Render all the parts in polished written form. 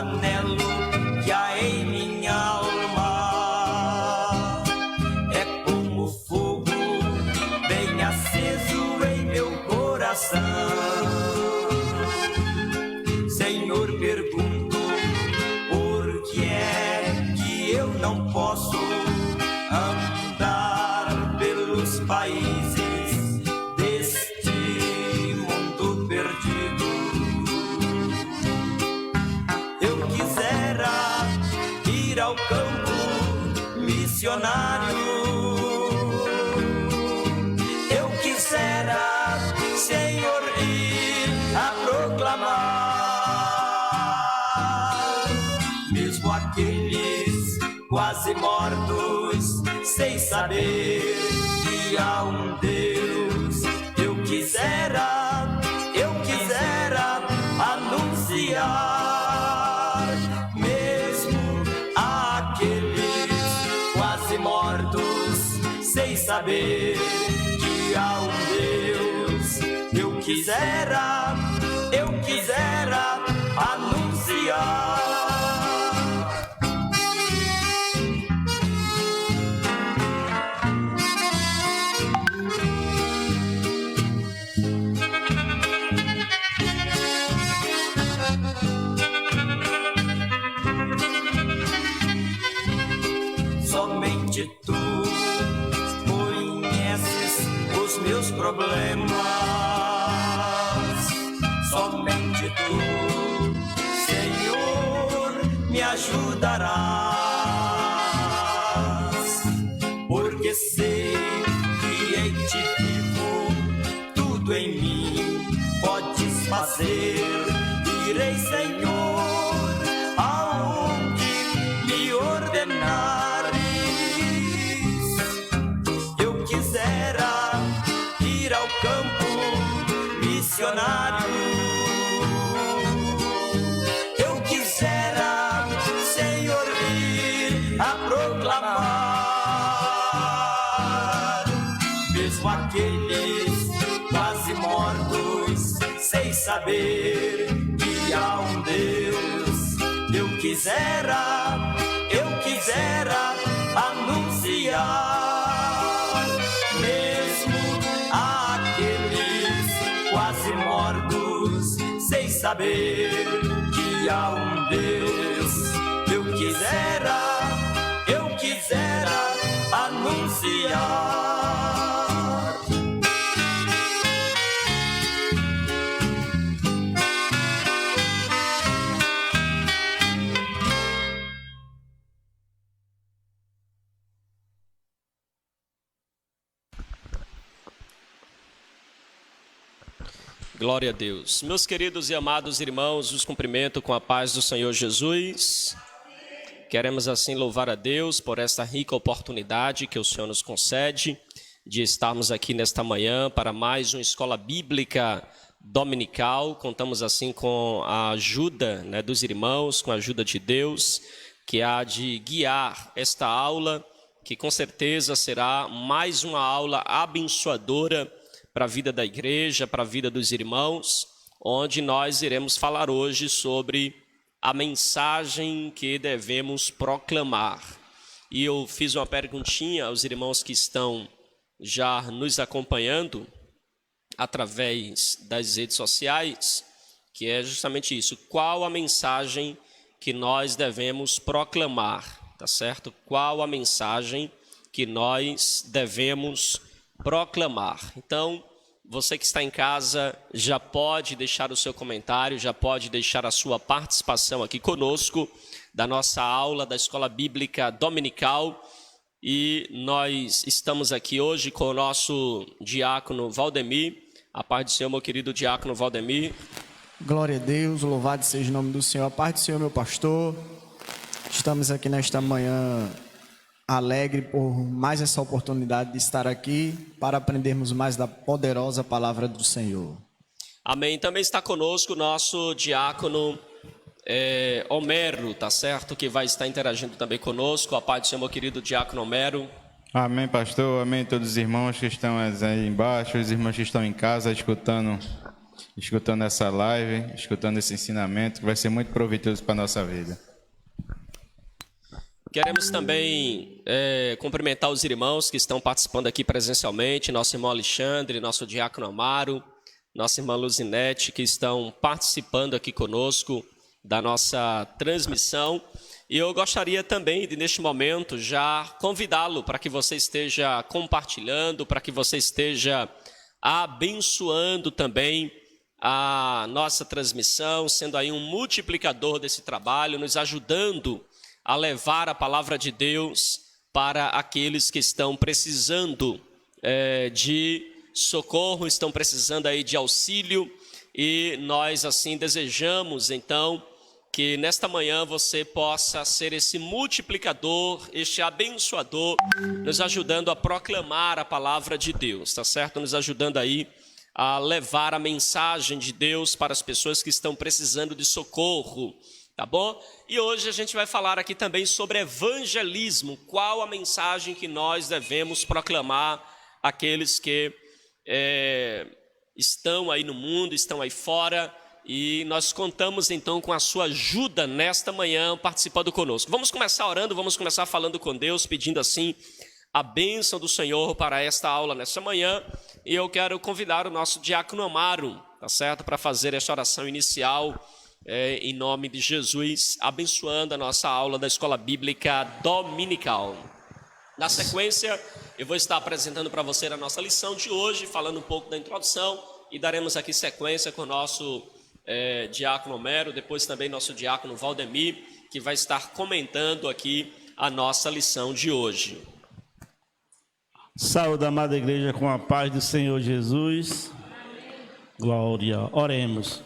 anelo que há em minha alma é como fogo bem aceso em meu coração. Senhor, pergunto, por que é que eu não posso andar pelos países deste mundo perdido? Eu quisera ir ao campo missionário, eu quisera, Senhor, ir a proclamar, mesmo aqueles quase mortos, sem saber que há um Deus. Eu quisera anunciar, mesmo aqueles quase mortos, sem saber que há um Deus. Eu quisera anunciar. Somente tu conheces os meus problemas, somente tu, Senhor, me ajudarás, porque sei que em ti vivo, tudo em mim podes fazer. Irei, Senhor, aonde me ordenares. Eu quisera ir ao campo missionário, eu quisera, Senhor, ir a proclamar, mesmo aqueles quase mortos, sem saber que há um Deus. Eu quisera anunciar, mesmo aqueles quase mortos, sem saber que há um Deus. Eu quisera anunciar. Glória a Deus. Meus queridos e amados irmãos, os cumprimento com a paz do Senhor Jesus. Queremos assim louvar a Deus por esta rica oportunidade que o Senhor nos concede de estarmos aqui nesta manhã para mais uma escola bíblica dominical. Contamos assim com a ajuda, dos irmãos, com a ajuda de Deus, que há de guiar esta aula, que com certeza será mais uma aula abençoadora para a vida da igreja, para a vida dos irmãos, onde nós iremos falar hoje sobre a mensagem que devemos proclamar. E eu fiz uma perguntinha aos irmãos que estão já nos acompanhando através das redes sociais, que é justamente isso: qual a mensagem que nós devemos proclamar, tá certo? Qual a mensagem que nós devemos proclamar? Então, você que está em casa já pode deixar o seu comentário, já pode deixar a sua participação aqui conosco da nossa aula da Escola Bíblica Dominical. E nós estamos aqui hoje com o nosso diácono Valdemir. A paz do Senhor, meu querido diácono Valdemir. Glória a Deus, louvado seja o nome do Senhor. A paz do Senhor, meu pastor. Estamos aqui nesta manhã alegre por mais essa oportunidade de estar aqui para aprendermos mais da poderosa palavra do Senhor. Amém. Também está conosco o nosso diácono Homero, tá certo? Que vai estar interagindo também conosco. A paz do Senhor, meu querido diácono Homero. Amém, pastor. Amém, todos os irmãos que estão aí embaixo, os irmãos que estão em casa escutando escutando essa live, escutando esse ensinamento, que vai ser muito proveitoso para a nossa vida. Queremos também cumprimentar os irmãos que estão participando aqui presencialmente, nosso irmão Alexandre, nosso diácono Amaro, nossa irmã Luzinete, que estão participando aqui conosco da nossa transmissão. E eu gostaria também de, neste momento, já convidá-lo para que você esteja compartilhando, para que você esteja abençoando também a nossa transmissão, sendo aí um multiplicador desse trabalho, nos ajudando a levar a palavra de Deus para aqueles que estão precisando de socorro, estão precisando aí de auxílio, e nós assim desejamos então que nesta manhã você possa ser esse multiplicador, este abençoador, nos ajudando a proclamar a palavra de Deus, tá certo? Nos ajudando aí a levar a mensagem de Deus para as pessoas que estão precisando de socorro, tá bom? E hoje a gente vai falar aqui também sobre evangelismo, qual a mensagem que nós devemos proclamar àqueles que estão aí no mundo, estão aí fora, e nós contamos então com a sua ajuda nesta manhã, participando conosco. Vamos começar orando, vamos começar falando com Deus, pedindo assim a bênção do Senhor para esta aula nesta manhã. E eu quero convidar o nosso diácono Amaro, tá certo, para fazer esta oração inicial, em nome de Jesus, abençoando a nossa aula da Escola Bíblica Dominical. Na sequência, eu vou estar apresentando para você a nossa lição de hoje, falando um pouco da introdução, e daremos aqui sequência com o nosso diácono Homero, depois também nosso diácono Valdemir, que vai estar comentando aqui a nossa lição de hoje. Saúde, amada igreja, com a paz do Senhor Jesus. Amém. Glória. Oremos.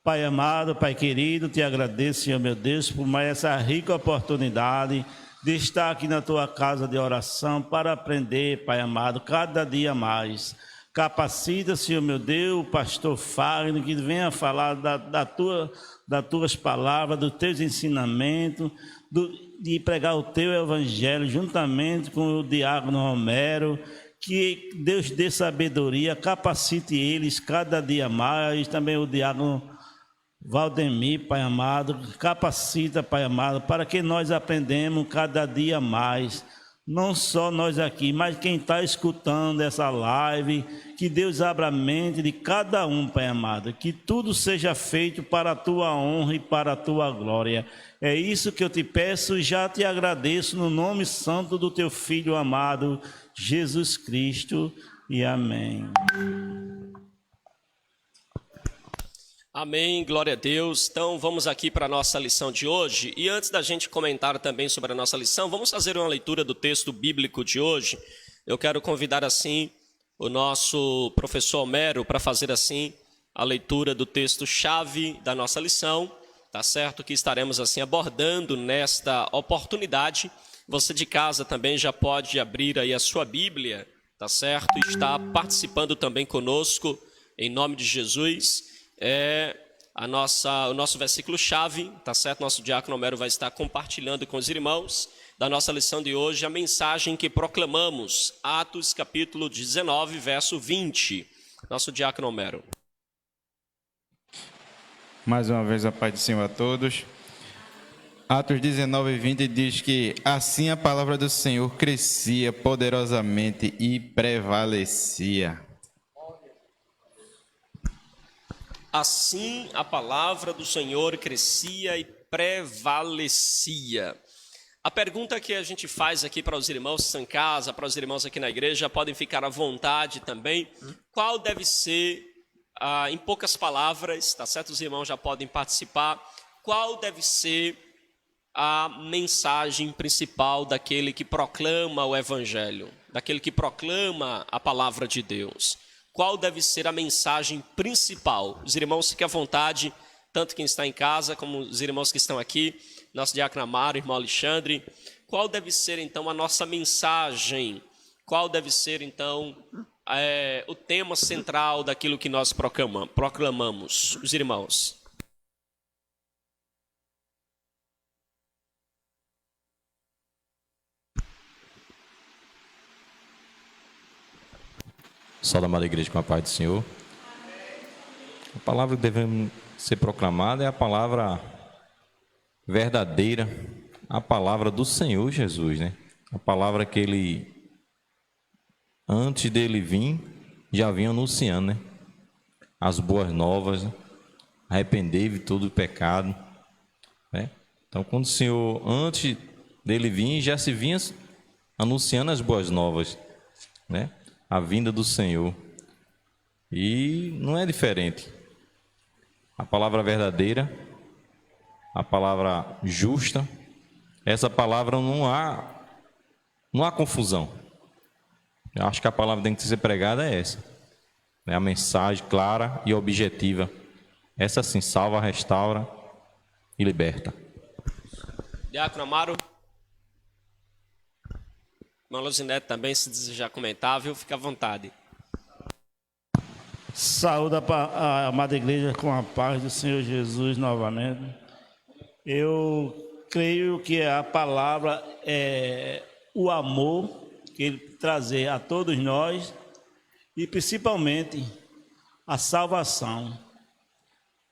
Pai amado, Pai querido, te agradeço, Senhor meu Deus, por mais essa rica oportunidade de estar aqui na tua casa de oração para aprender, Pai amado, cada dia mais. Capacita, Senhor meu Deus, o pastor Fagner, que venha falar das tuas palavras, dos teus ensinamentos, de pregar o teu evangelho, juntamente com o diácono Romero. Que Deus dê sabedoria, capacite eles cada dia mais, também o diácono Valdemir, Pai amado, capacita, Pai amado, para que nós aprendamos cada dia mais. Não só nós aqui, mas quem está escutando essa live, que Deus abra a mente de cada um, Pai amado, que tudo seja feito para a tua honra e para a tua glória. É isso que eu te peço e já te agradeço no nome santo do teu Filho amado, Jesus Cristo, e amém. Amém, glória a Deus. Então vamos aqui para a nossa lição de hoje, e antes da gente comentar também sobre a nossa lição, vamos fazer uma leitura do texto bíblico de hoje. Eu quero convidar assim o nosso professor Homero para fazer assim a leitura do texto-chave da nossa lição, tá certo? Que estaremos assim abordando nesta oportunidade. Você de casa também já pode abrir aí a sua Bíblia, tá certo? E está participando também conosco, em nome de Jesus. O nosso versículo-chave, tá certo? Nosso diácono Homero vai estar compartilhando com os irmãos da nossa lição de hoje a mensagem que proclamamos, Atos capítulo 19, verso 20. Nosso diácono Homero. Mais uma vez a paz do Senhor a todos. Atos 19, 20 diz que assim a palavra do Senhor crescia poderosamente e prevalecia. Assim a palavra do Senhor crescia e prevalecia. A pergunta que a gente faz aqui para os irmãos que estão em casa, para os irmãos aqui na igreja, podem ficar à vontade também. Qual deve ser, em poucas palavras, tá certo? Os irmãos já podem participar. Qual deve ser a mensagem principal daquele que proclama o evangelho, daquele que proclama a palavra de Deus? Qual deve ser a mensagem principal? Os irmãos fiquem à vontade, tanto quem está em casa como os irmãos que estão aqui, nosso diácono Amaro, irmão Alexandre. Qual deve ser então a nossa mensagem? Qual deve ser então o tema central daquilo que nós proclamamos? Os irmãos. Saúde, amada igreja, com a paz do Senhor. A palavra que devemos ser proclamada é a palavra verdadeira, a palavra do Senhor Jesus, né? A palavra que ele, antes dele vir, já vinha anunciando, né? As boas novas, né? Arrependei-vos de todo o pecado, né? Então, quando o Senhor, antes dele vir, já se vinha anunciando as boas novas, né? A vinda do Senhor. E não é diferente. A palavra verdadeira, a palavra justa, essa palavra não há confusão. Eu acho que a palavra que tem que ser pregada é essa. É a mensagem clara e objetiva. Essa sim salva, restaura e liberta. Diácono Amaro. Irmão Luzinete também, se desejar comentar, viu? Fica à vontade. Saúde a amada igreja com a paz do Senhor Jesus novamente. Eu creio que a palavra é o amor que ele trazer a todos nós e principalmente a salvação.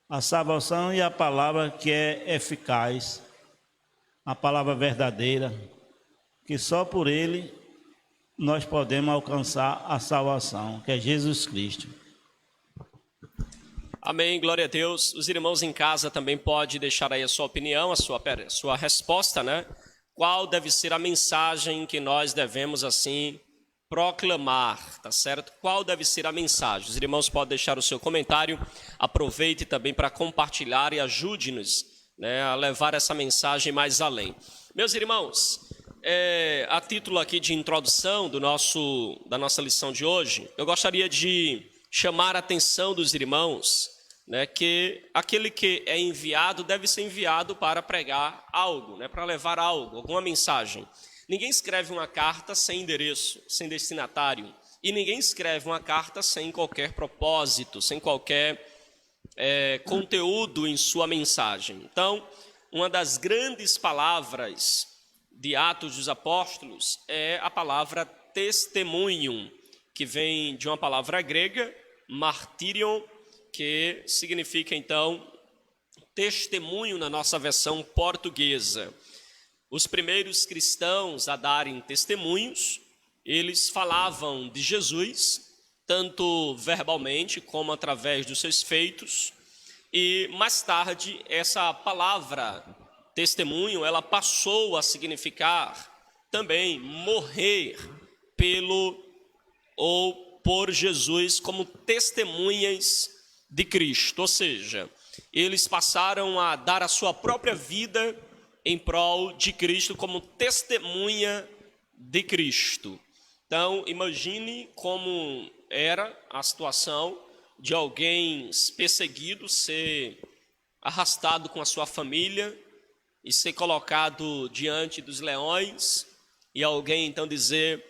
A salvação e a palavra que é eficaz, a palavra verdadeira, que só por ele nós podemos alcançar a salvação, que é Jesus Cristo. Amém, glória a Deus. Os irmãos em casa também podem deixar aí a sua opinião, a sua resposta, né? Qual deve ser a mensagem que nós devemos, assim, proclamar, tá certo? Qual deve ser a mensagem? Os irmãos podem deixar o seu comentário, aproveite também para compartilhar e ajude-nos, né, a levar essa mensagem mais além. Meus irmãos, a título aqui de introdução da nossa lição de hoje, eu gostaria de chamar a atenção dos irmãos, né, que aquele que é enviado deve ser enviado para pregar algo, né, para levar algo, alguma mensagem. Ninguém escreve uma carta sem endereço, sem destinatário, e ninguém escreve uma carta sem qualquer propósito, sem qualquer conteúdo em sua mensagem. Então, uma das grandes palavras de Atos dos Apóstolos é a palavra testemunho, que vem de uma palavra grega, martyrion, que significa, então, testemunho na nossa versão portuguesa. Os primeiros cristãos a darem testemunhos, eles falavam de Jesus, tanto verbalmente como através dos seus feitos, e mais tarde essa palavra testemunho, ela passou a significar também morrer pelo ou por Jesus como testemunhas de Cristo, ou seja, eles passaram a dar a sua própria vida em prol de Cristo como testemunha de Cristo. Então, imagine como era a situação de alguém perseguido, ser arrastado com a sua família e ser colocado diante dos leões e alguém então dizer: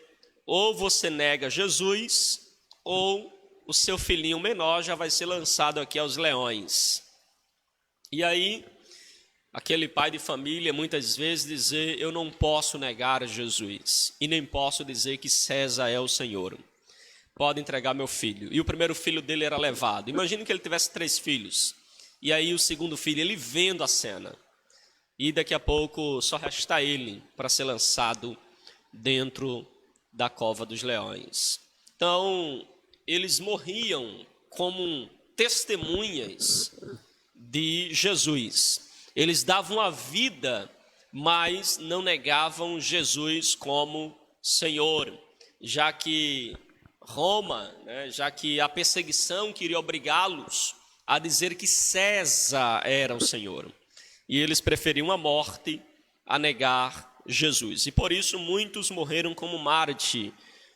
ou você nega Jesus, ou o seu filhinho menor já vai ser lançado aqui aos leões. E aí, aquele pai de família muitas vezes dizer: eu não posso negar Jesus, e nem posso dizer que César é o Senhor. Pode entregar meu filho. E o primeiro filho dele era levado. Imagine que ele tivesse 3 filhos. E aí o segundo filho, ele vendo a cena. E daqui a pouco só resta ele para ser lançado dentro da cova dos leões. Então, eles morriam como testemunhas de Jesus. Eles davam a vida, mas não negavam Jesus como Senhor, já que Roma, né, já que a perseguição queria obrigá-los a dizer que César era o Senhor. E eles preferiam a morte a negar Jesus. E por isso muitos morreram como mártir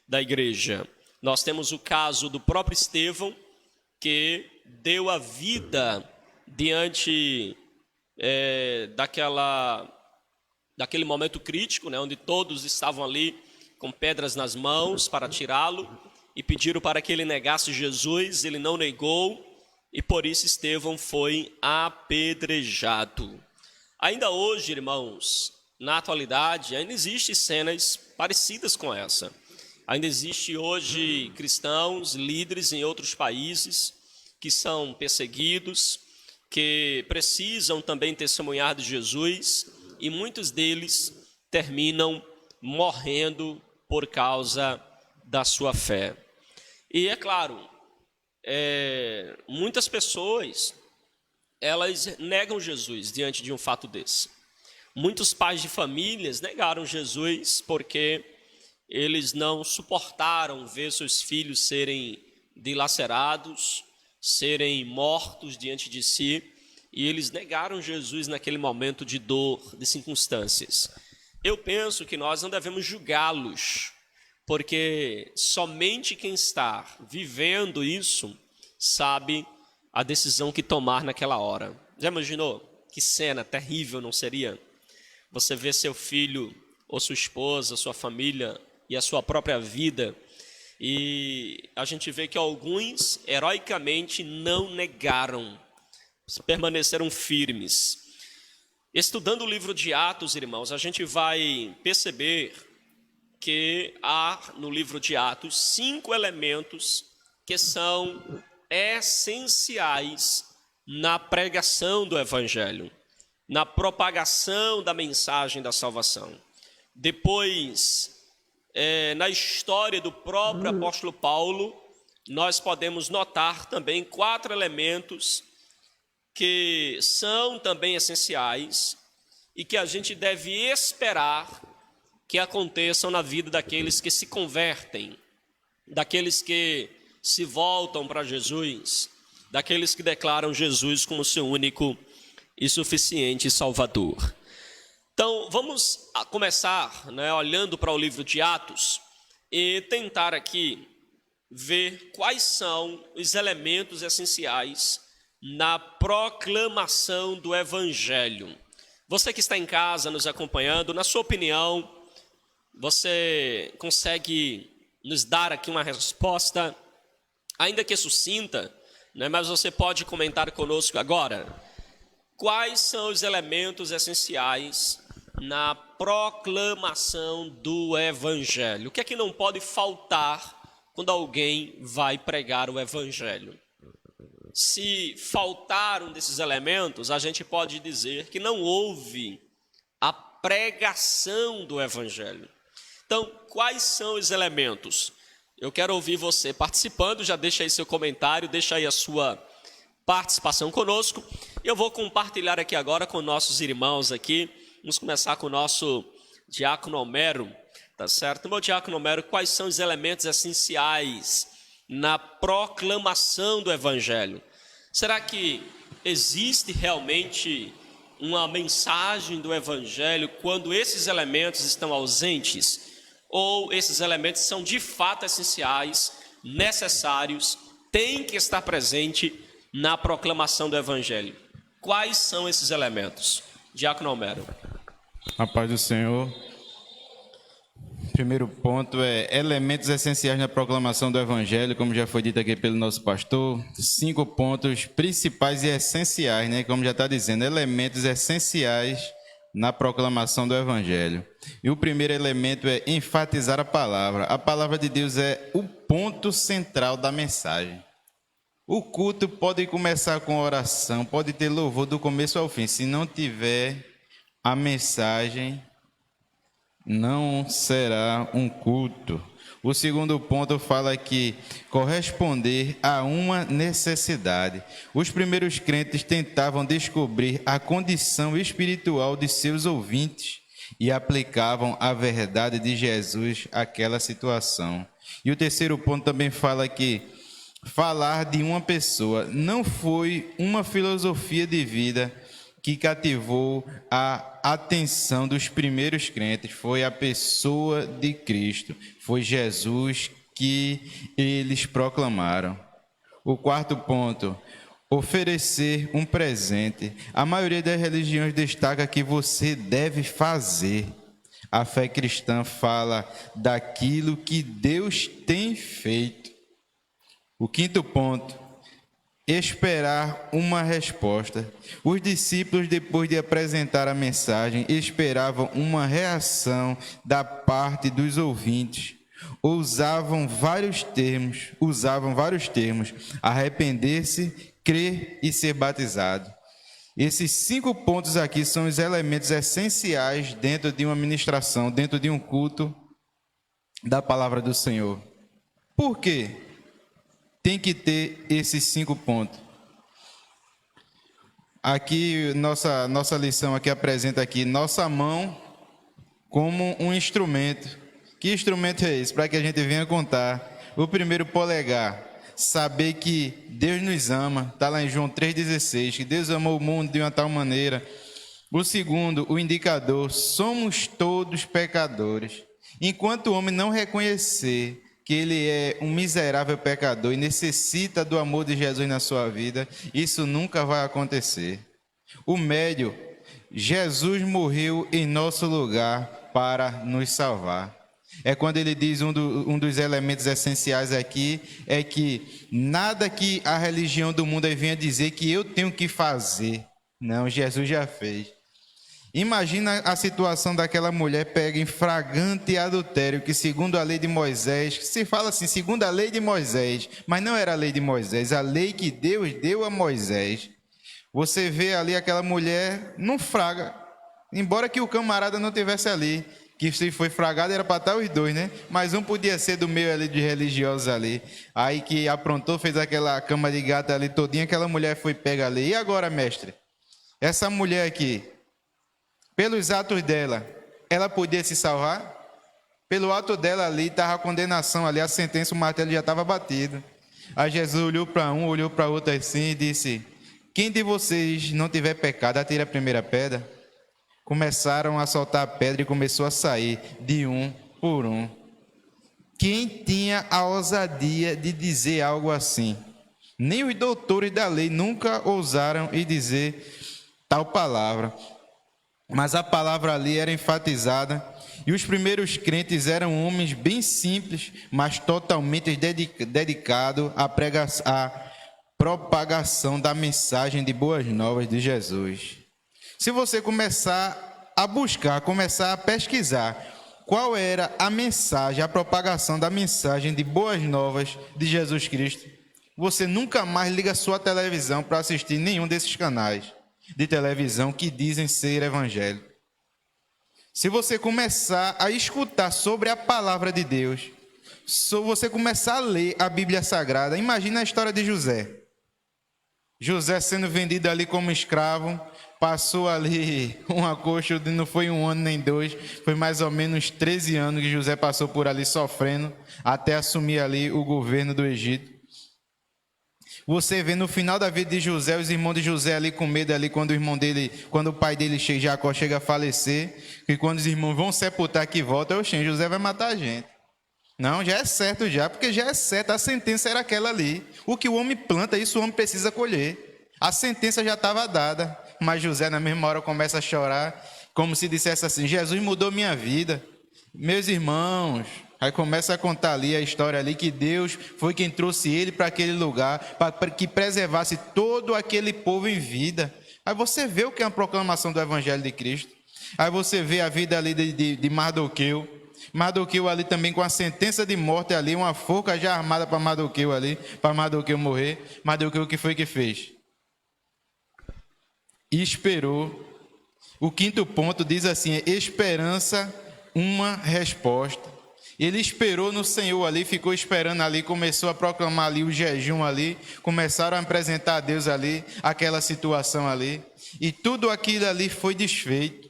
da igreja. Nós temos o caso do próprio Estevão, que deu a vida diante daquele momento crítico, né, onde todos estavam ali com pedras nas mãos para tirá-lo e pediram para que ele negasse Jesus. Ele não negou e por isso Estevão foi apedrejado. Ainda hoje, irmãos, na atualidade, ainda existem cenas parecidas com essa. Ainda existe hoje cristãos, líderes em outros países, que são perseguidos, que precisam também testemunhar de Jesus, e muitos deles terminam morrendo por causa da sua fé. E é claro, muitas pessoas, elas negam Jesus diante de um fato desse. Muitos pais de famílias negaram Jesus porque eles não suportaram ver seus filhos serem dilacerados, serem mortos diante de si, e eles negaram Jesus naquele momento de dor, de circunstâncias. Eu penso que nós não devemos julgá-los, porque somente quem está vivendo isso sabe a decisão que tomar naquela hora. Já imaginou? Que cena terrível não seria? Você vê seu filho, ou sua esposa, sua família e a sua própria vida, e a gente vê que alguns heroicamente não negaram, permaneceram firmes. Estudando o livro de Atos, irmãos, a gente vai perceber que há no livro de Atos 5 elementos que são essenciais na pregação do Evangelho, na propagação da mensagem da salvação. Depois, na história do próprio apóstolo Paulo, nós podemos notar também 4 elementos que são também essenciais e que a gente deve esperar que aconteçam na vida daqueles que se convertem, daqueles que se voltam para Jesus, daqueles que declaram Jesus como seu único e suficiente Salvador. Então, vamos começar, olhando para o livro de Atos e tentar aqui ver quais são os elementos essenciais na proclamação do Evangelho. Você que está em casa nos acompanhando, na sua opinião, você consegue nos dar aqui uma resposta, ainda que sucinta, mas você pode comentar conosco agora. Quais são os elementos essenciais na proclamação do Evangelho? O que é que não pode faltar quando alguém vai pregar o Evangelho? Se faltar um desses elementos, a gente pode dizer que não houve a pregação do Evangelho. Então, quais são os elementos? Eu quero ouvir você participando, já deixa aí seu comentário, deixa aí a sua participação conosco. Eu vou compartilhar aqui agora com nossos irmãos aqui. Vamos começar com o nosso diácono Homero, tá certo? Meu diácono Homero, quais são os elementos essenciais na proclamação do Evangelho? Será que existe realmente uma mensagem do Evangelho quando esses elementos estão ausentes? Ou esses elementos são de fato essenciais, necessários, têm que estar presente na proclamação do Evangelho? Quais são esses elementos? Diácono Homero. A paz do Senhor. Primeiro ponto é elementos essenciais na proclamação do Evangelho, como já foi dito aqui pelo nosso pastor. 5 pontos principais e essenciais, como já está dizendo, elementos essenciais na proclamação do Evangelho. E o primeiro elemento é enfatizar a palavra. A palavra de Deus é o ponto central da mensagem. O culto pode começar com oração, pode ter louvor do começo ao fim. Se não tiver a mensagem, não será um culto. O segundo ponto fala que corresponder a uma necessidade. Os primeiros crentes tentavam descobrir a condição espiritual de seus ouvintes e aplicavam a verdade de Jesus àquela situação. E o terceiro ponto também fala que falar de uma pessoa não foi uma filosofia de vida que cativou a atenção dos primeiros crentes, foi a pessoa de Cristo, foi Jesus que eles proclamaram. O quarto ponto, oferecer um presente. A maioria das religiões destaca que você deve fazer. A fé cristã fala daquilo que Deus tem feito. O quinto ponto, esperar uma resposta. Os discípulos, depois de apresentar a mensagem, esperavam uma reação da parte dos ouvintes. usavam vários termos, arrepender-se, crer e ser batizado. Esses 5 pontos aqui são os elementos essenciais dentro de uma ministração, dentro de um culto da palavra do Senhor. Por quê? Tem que ter esses 5 pontos. Aqui, nossa lição aqui apresenta aqui nossa mão como um instrumento. Que instrumento é esse? Para que a gente venha contar. O primeiro, polegar. Saber que Deus nos ama. Está lá em João 3,16. Que Deus amou o mundo de uma tal maneira. O segundo, o indicador. Somos todos pecadores. Enquanto o homem não reconhecer que ele é um miserável pecador e necessita do amor de Jesus na sua vida, isso nunca vai acontecer. O médio, Jesus morreu em nosso lugar para nos salvar. É quando ele diz, um dos elementos essenciais aqui, é que nada que a religião do mundo venha dizer que eu tenho que fazer. Não, Jesus já fez. Imagina a situação daquela mulher pega em flagrante adultério, que segundo a lei de Moisés, se fala assim, segundo a lei de Moisés, mas não era a lei de Moisés, a lei que Deus deu a Moisés. Você vê ali aquela mulher, não fraga, embora que o camarada não tivesse ali, que se foi fragado era para estar os dois, né? Mas um podia ser do meio ali de religiosos ali, aí que aprontou, fez aquela cama de gato ali todinha, aquela mulher foi pega ali. E agora, mestre, essa mulher aqui, pelos atos dela, ela podia se salvar? Pelo ato dela ali, estava a condenação ali, a sentença, o martelo já estava batido. Aí Jesus olhou para um, olhou para outro assim e disse, quem de vocês não tiver pecado, atire a primeira pedra. Começaram a soltar a pedra e começou a sair de um por um. Quem tinha a ousadia de dizer algo assim? Nem os doutores da lei nunca ousaram em dizer tal palavra. Mas a palavra ali era enfatizada, e os primeiros crentes eram homens bem simples, mas totalmente dedicados à propagação da mensagem de boas novas de Jesus. Se você começar a buscar, começar a pesquisar qual era a mensagem, a propagação da mensagem de boas novas de Jesus Cristo, você nunca mais liga a sua televisão para assistir nenhum desses canais de televisão que dizem ser evangélico. Se você começar a escutar sobre a palavra de Deus, se você começar a ler a Bíblia Sagrada, imagina a história de José. José sendo vendido ali como escravo, passou ali uma coxa, não foi 1 ano nem 2, foi mais ou menos 13 anos que José passou por ali sofrendo, até assumir ali o governo do Egito. Você vê no final da vida de José, os irmãos de José ali com medo ali, quando o pai dele, Jacó, chega a falecer, e quando os irmãos vão sepultar que volta, José vai matar a gente. Não, já é certo já, porque já é certo, a sentença era aquela ali. O que o homem planta, isso o homem precisa colher. A sentença já estava dada, mas José na mesma hora começa a chorar, como se dissesse assim, Jesus mudou minha vida. Meus irmãos, aí começa a contar ali a história ali que Deus foi quem trouxe ele para aquele lugar, para que preservasse todo aquele povo em vida. Aí você vê o que é uma proclamação do Evangelho de Cristo. Aí você vê a vida ali de Mardoqueu. Mardoqueu ali também com a sentença de morte ali, uma forca já armada para Mardoqueu ali, para Mardoqueu morrer. Mardoqueu o que foi que fez? E esperou. O 5º ponto diz assim, esperança, uma resposta. Ele esperou no Senhor ali, ficou esperando ali, começou a proclamar ali o jejum ali, começaram a apresentar a Deus ali, aquela situação ali, e tudo aquilo ali foi desfeito,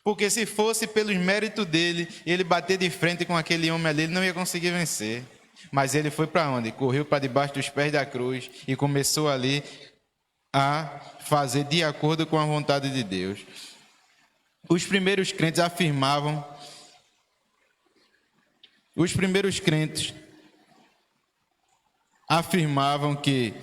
porque se fosse pelos méritos dele, ele bater de frente com aquele homem ali, ele não ia conseguir vencer, mas ele foi para onde? Correu para debaixo dos pés da cruz e começou ali a fazer de acordo com a vontade de Deus. Os primeiros crentes afirmavam que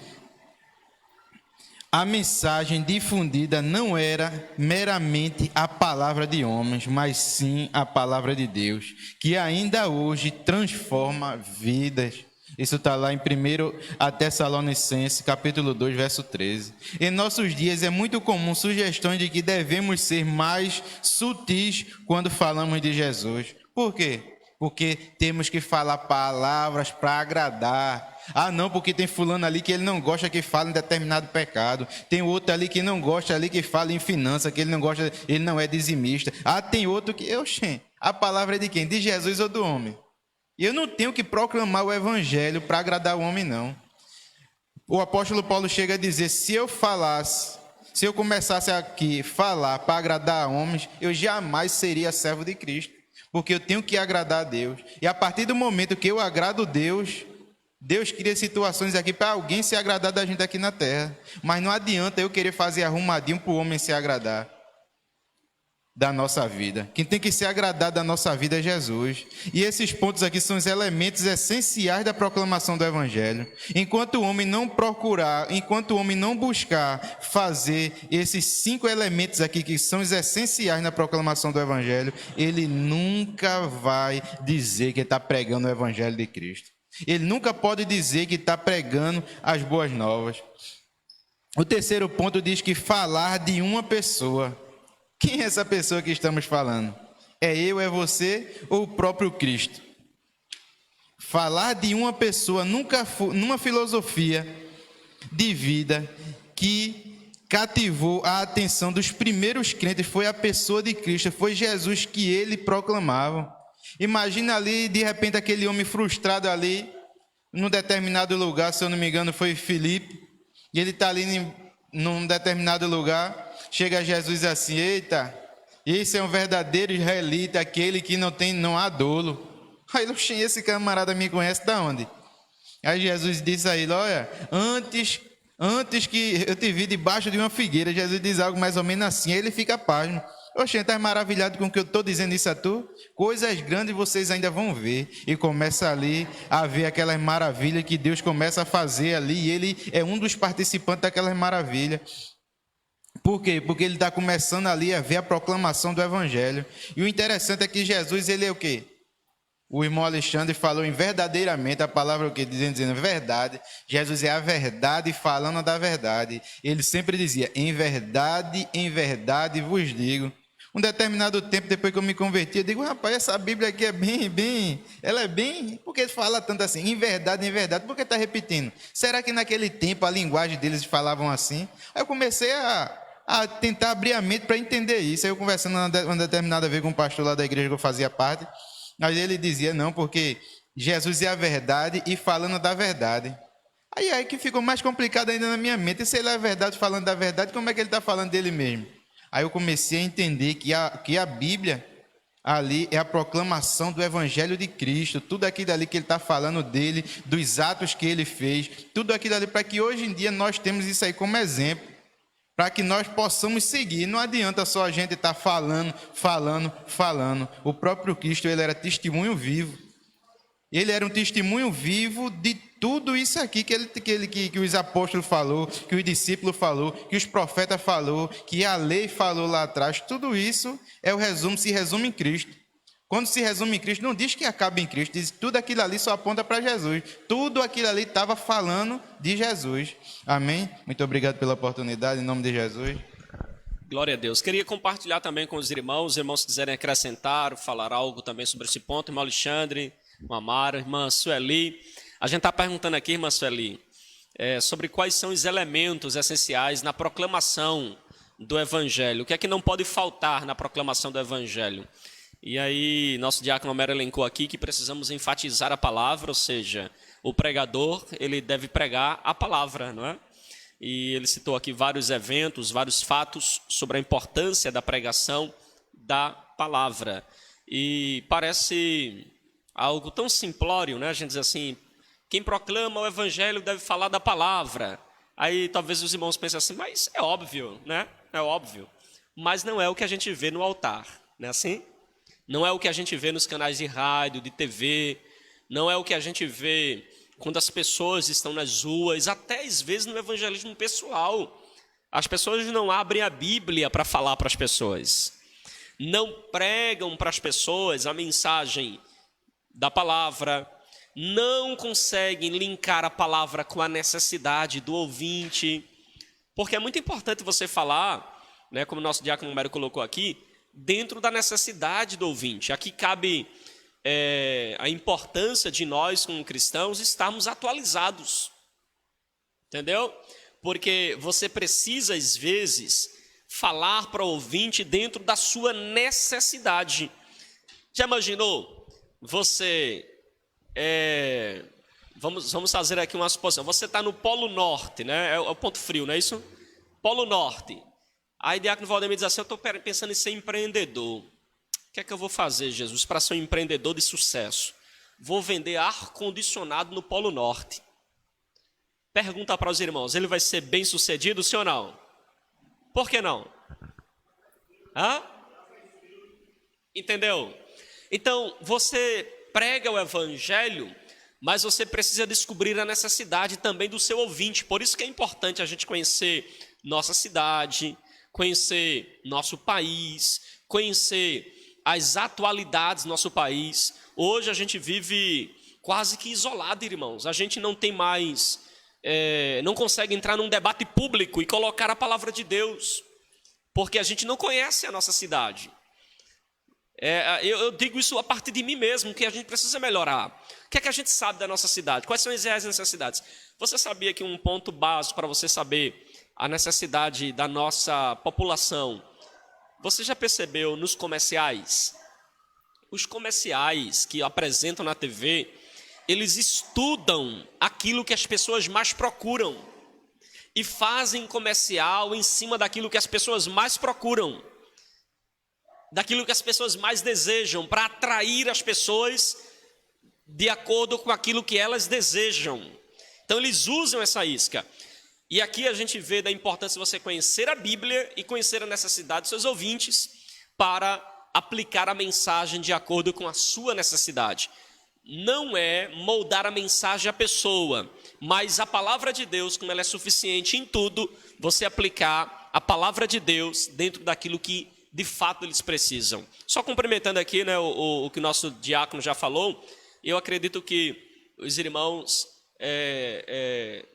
a mensagem difundida não era meramente a palavra de homens, mas sim a palavra de Deus, que ainda hoje transforma vidas. Isso está lá em 1 Tessalonicenses, capítulo 2, verso 13. Em nossos dias é muito comum sugestões de que devemos ser mais sutis quando falamos de Jesus. Por quê? Porque temos que falar palavras para agradar. Ah, não, porque tem fulano ali que ele não gosta que fale em determinado pecado. Tem outro ali que não gosta ali que fale em finança, que ele não gosta, ele não é dizimista. Ah, tem outro que... a palavra é de quem? De Jesus ou do homem? E eu não tenho que proclamar o evangelho para agradar o homem, não. O apóstolo Paulo chega a dizer, se eu começasse aqui a falar para agradar a homens, eu jamais seria servo de Cristo. Porque eu tenho que agradar a Deus. E a partir do momento que eu agrado a Deus, Deus cria situações aqui para alguém se agradar da gente aqui na terra. Mas não adianta eu querer fazer arrumadinho para o homem se agradar da nossa vida. Quem tem que se agradar da nossa vida é Jesus. E esses pontos aqui são os elementos essenciais da proclamação do Evangelho. Enquanto o homem não procurar, enquanto o homem não buscar fazer esses 5 elementos aqui que são os essenciais na proclamação do Evangelho, ele nunca vai dizer que está pregando o Evangelho de Cristo. Ele nunca pode dizer que está pregando as boas novas. O terceiro ponto diz que falar de uma pessoa. Quem é essa pessoa que estamos falando? É eu, é você ou o próprio Cristo? Falar de uma pessoa numa filosofia de vida que cativou a atenção dos primeiros crentes foi a pessoa de Cristo, foi Jesus que ele proclamava. Imagina ali, de repente, aquele homem frustrado ali, num determinado lugar, se eu não me engano foi Filipe, e ele está ali num determinado lugar, chega Jesus assim, eita, esse é um verdadeiro israelita, aquele que não há dolo. Aí, esse camarada me conhece da onde? Aí Jesus disse a ele, olha, antes que eu te vi debaixo de uma figueira, Jesus diz algo mais ou menos assim, aí ele fica pasmo. Oxe, estás maravilhado com o que eu estou dizendo isso a tu? Coisas grandes vocês ainda vão ver. E começa ali a ver aquelas maravilhas que Deus começa a fazer ali. E ele é um dos participantes daquelas maravilhas. Por quê? Porque ele está começando ali a ver a proclamação do Evangelho. E o interessante é que Jesus, ele é o quê? O irmão Alexandre falou em verdadeiramente, a palavra é o quê? Dizendo verdade. Jesus é a verdade falando da verdade. Ele sempre dizia, em verdade vos digo. Um determinado tempo, depois que eu me converti, eu digo, rapaz, essa Bíblia aqui é ela é bem, por que fala tanto assim? Em verdade, por que está repetindo? Será que naquele tempo a linguagem deles falavam assim? Aí eu comecei a tentar abrir a mente para entender isso. Aí eu conversando uma determinada vez com um pastor lá da igreja que eu fazia parte, aí ele dizia, não, porque Jesus é a verdade e falando da verdade. Aí que ficou mais complicado ainda na minha mente. E se ele é a verdade falando da verdade, como é que ele está falando dele mesmo? Aí eu comecei a entender que a Bíblia ali é a proclamação do Evangelho de Cristo, tudo aquilo ali que ele está falando dele, dos atos que ele fez, tudo aquilo ali para que hoje em dia nós temos isso aí como exemplo, para que nós possamos seguir. Não adianta só a gente estar falando. O próprio Cristo, ele era testemunho vivo. Ele era um testemunho vivo de tudo isso aqui que os apóstolos falou, que os discípulos falou, que os profetas falou, que a lei falou lá atrás. Tudo isso se resume em Cristo. Quando se resume em Cristo, não diz que acaba em Cristo, diz que tudo aquilo ali só aponta para Jesus. Tudo aquilo ali estava falando de Jesus. Amém? Muito obrigado pela oportunidade, em nome de Jesus. Glória a Deus. Queria compartilhar também com os irmãos se quiserem acrescentar, falar algo também sobre esse ponto, irmão Alexandre, irmã Mara, irmã Sueli. A gente está perguntando aqui, irmã Sueli, sobre quais são os elementos essenciais na proclamação do Evangelho. O que é que não pode faltar na proclamação do Evangelho? E aí, nosso diácono Homero elencou aqui que precisamos enfatizar a palavra, ou seja, o pregador, ele deve pregar a palavra, não é? E ele citou aqui vários eventos, vários fatos sobre a importância da pregação da palavra. E parece algo tão simplório, né? A gente diz assim, quem proclama o Evangelho deve falar da palavra. Aí talvez os irmãos pensem assim, mas é óbvio, né? É óbvio. Mas não é o que a gente vê no altar, não é assim? Não é o que a gente vê nos canais de rádio, de TV, não é o que a gente vê quando as pessoas estão nas ruas, até às vezes no evangelismo pessoal. As pessoas não abrem a Bíblia para falar para as pessoas, não pregam para as pessoas a mensagem da palavra, não conseguem linkar a palavra com a necessidade do ouvinte, porque é muito importante você falar, né, como o nosso diácono Mário colocou aqui, dentro da necessidade do ouvinte. Aqui cabe a importância de nós, como cristãos, estarmos atualizados. Entendeu? Porque você precisa, às vezes, falar para o ouvinte dentro da sua necessidade. Já imaginou? Você, vamos fazer aqui uma suposição. Você está no Polo Norte, né? É o ponto frio, não é isso? Polo Norte. Aí Diácono Valdemir diz assim, eu estou pensando em ser empreendedor. O que é que eu vou fazer, Jesus, para ser um empreendedor de sucesso? Vou vender ar-condicionado no Polo Norte. Pergunta para os irmãos, ele vai ser bem sucedido, sim ou não? Por que não? Hã? Entendeu? Então, você prega o evangelho, mas você precisa descobrir a necessidade também do seu ouvinte. Por isso que é importante a gente conhecer nossa cidade, conhecer nosso país, conhecer as atualidades do nosso país. Hoje a gente vive quase que isolado, irmãos. A gente não tem mais, não consegue entrar num debate público e colocar a palavra de Deus, porque a gente não conhece a nossa cidade. Eu digo isso a partir de mim mesmo, que a gente precisa melhorar. O que é que a gente sabe da nossa cidade? Quais são as reais necessidades? Você sabia que um ponto básico para você saber a necessidade da nossa população, você já percebeu nos comerciais? Os comerciais que apresentam na TV, eles estudam aquilo que as pessoas mais procuram e fazem comercial em cima daquilo que as pessoas mais procuram, daquilo que as pessoas mais desejam, para atrair as pessoas de acordo com aquilo que elas desejam. Então eles usam essa isca. E aqui a gente vê da importância de você conhecer a Bíblia e conhecer a necessidade dos seus ouvintes para aplicar a mensagem de acordo com a sua necessidade. Não é moldar a mensagem à pessoa, mas a palavra de Deus, como ela é suficiente em tudo, você aplicar a palavra de Deus dentro daquilo que de fato eles precisam. Só complementando aqui, né, o que o nosso diácono já falou, eu acredito que os irmãos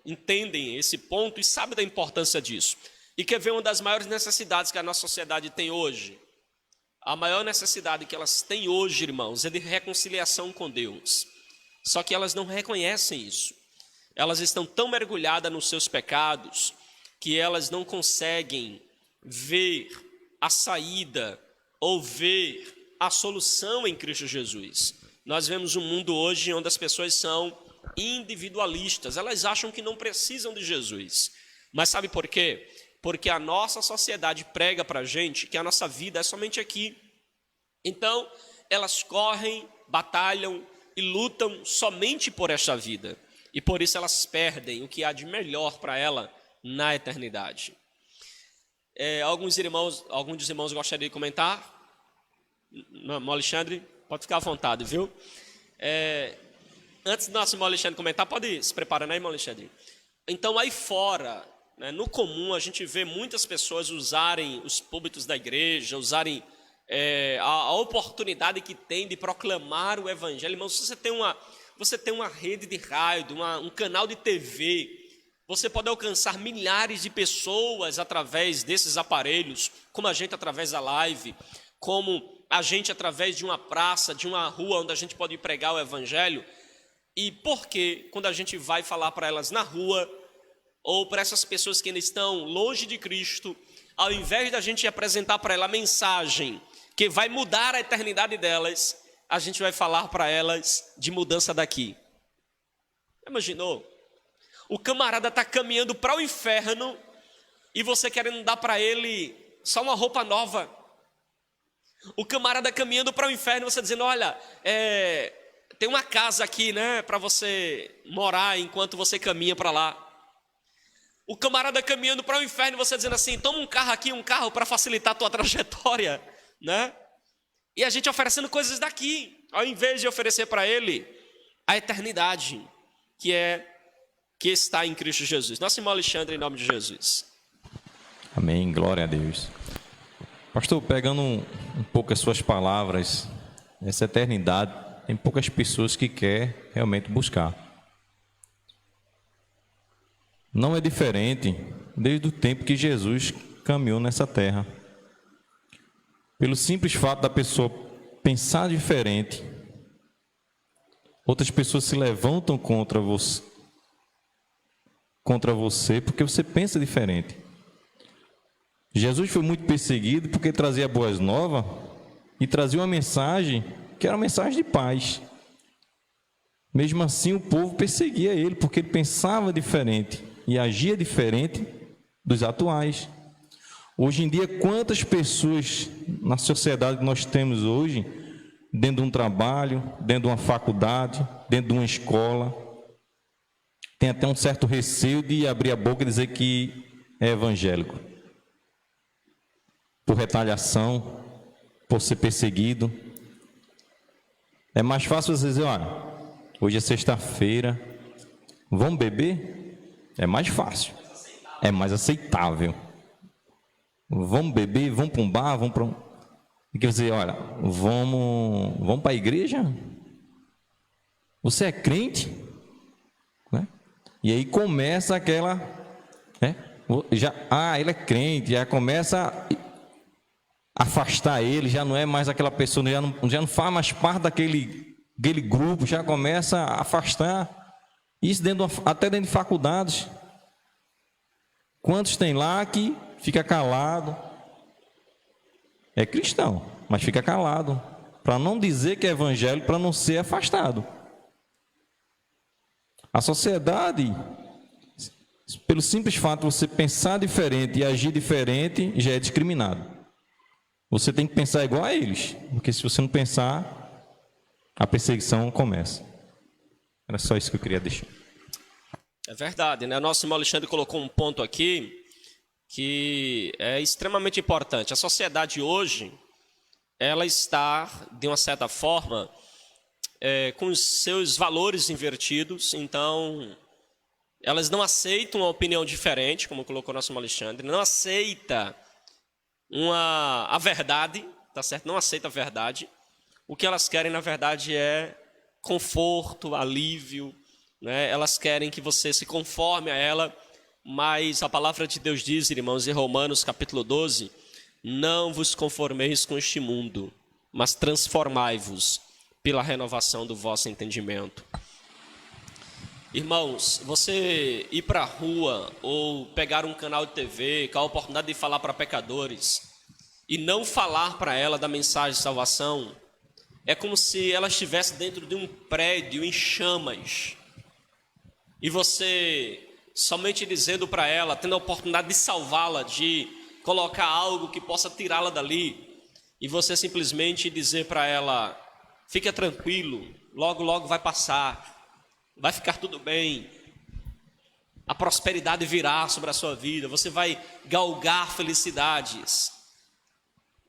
entendem esse ponto e sabem da importância disso. E quer ver uma das maiores necessidades que a nossa sociedade tem hoje? A maior necessidade que elas têm hoje, irmãos, é de reconciliação com Deus. Só que elas não reconhecem isso. Elas estão tão mergulhadas nos seus pecados que elas não conseguem ver a saída ou ver a solução em Cristo Jesus. Nós vemos um mundo hoje onde as pessoas são individualistas. Elas acham que não precisam de Jesus. Mas sabe por quê? Porque a nossa sociedade prega para a gente que a nossa vida é somente aqui. Então, elas correm, batalham e lutam somente por esta vida. E por isso elas perdem o que há de melhor para ela na eternidade. Alguns dos irmãos gostariam de comentar? Não, Alexandre, pode ficar à vontade, viu? Antes do nosso irmão Alexandre comentar, pode se preparar, né, irmão Alexandre? Então, aí fora, né, no comum, a gente vê muitas pessoas usarem os púlpitos da igreja, usarem a oportunidade que tem de proclamar o evangelho. Irmão, se você tem uma rede de rádio, um canal de TV, você pode alcançar milhares de pessoas através desses aparelhos, como a gente através da live, como a gente através de uma praça, de uma rua onde a gente pode pregar o evangelho. E por que, quando a gente vai falar para elas na rua, ou para essas pessoas que ainda estão longe de Cristo, ao invés da gente apresentar para ela a mensagem que vai mudar a eternidade delas, a gente vai falar para elas de mudança daqui? Imaginou? O camarada está caminhando para o inferno e você querendo dar para ele só uma roupa nova. O camarada caminhando para o inferno, você dizendo, olha, tem uma casa aqui, né, para você morar enquanto você caminha para lá. O camarada caminhando para o inferno, você dizendo assim, toma um carro aqui, um carro para facilitar a tua trajetória, né? E a gente oferecendo coisas daqui, ao invés de oferecer para ele a eternidade, que está em Cristo Jesus. Nosso irmão Alexandre, em nome de Jesus. Amém, glória a Deus. Pastor, pegando um pouco as suas palavras, essa eternidade, tem poucas pessoas que querem realmente buscar. Não é diferente desde o tempo que Jesus caminhou nessa terra. Pelo simples fato da pessoa pensar diferente, Outras pessoas se levantam contra você porque você pensa diferente. Jesus foi muito perseguido porque ele trazia boas novas e trazia uma mensagem que era uma mensagem de paz. Mesmo assim, o povo perseguia ele porque ele pensava diferente e agia diferente dos atuais. Hoje em dia, quantas pessoas na sociedade que nós temos hoje, dentro de um trabalho, dentro de uma faculdade, dentro de uma escola, tem até um certo receio de abrir a boca e dizer que é evangélico. Por retaliação, por ser perseguido. É mais fácil você dizer, olha, hoje é sexta-feira, vamos beber? É mais fácil, é mais aceitável. Vamos beber, vamos para um bar, vamos para um... E quer dizer, olha, vamos para a igreja? Você é crente? Né? E aí começa aquela... Né? Ele é crente, já começa a afastar ele, já não é mais aquela pessoa, já não faz mais parte daquele grupo, já começa a afastar. Isso até dentro de faculdades. Quantos tem lá que fica calado? É cristão, mas fica calado, para não dizer que é evangélico, para não ser afastado. A sociedade, pelo simples fato de você pensar diferente e agir diferente, já é discriminado. Você tem que pensar igual a eles, porque se você não pensar, a perseguição começa. Era só isso que eu queria deixar. É verdade, né? Nosso irmão Alexandre colocou um ponto aqui que é extremamente importante. A sociedade hoje, ela está, de uma certa forma, com os seus valores invertidos. Então, elas não aceitam uma opinião diferente, como colocou nosso irmão Alexandre, não aceita a verdade, tá certo? Não aceita a verdade. O que elas querem, na verdade, é conforto, alívio, né? Elas querem que você se conforme a ela. Mas a palavra de Deus diz, irmãos, em Romanos capítulo 12, não vos conformeis com este mundo, mas transformai-vos pela renovação do vosso entendimento. Irmãos, você ir para a rua ou pegar um canal de TV com a oportunidade de falar para pecadores e não falar para ela da mensagem de salvação, é como se ela estivesse dentro de um prédio em chamas e você... somente dizendo para ela, tendo a oportunidade de salvá-la, de colocar algo que possa tirá-la dali, e você simplesmente dizer para ela, fica tranquilo, logo, logo vai passar, vai ficar tudo bem, a prosperidade virá sobre a sua vida, você vai galgar felicidades,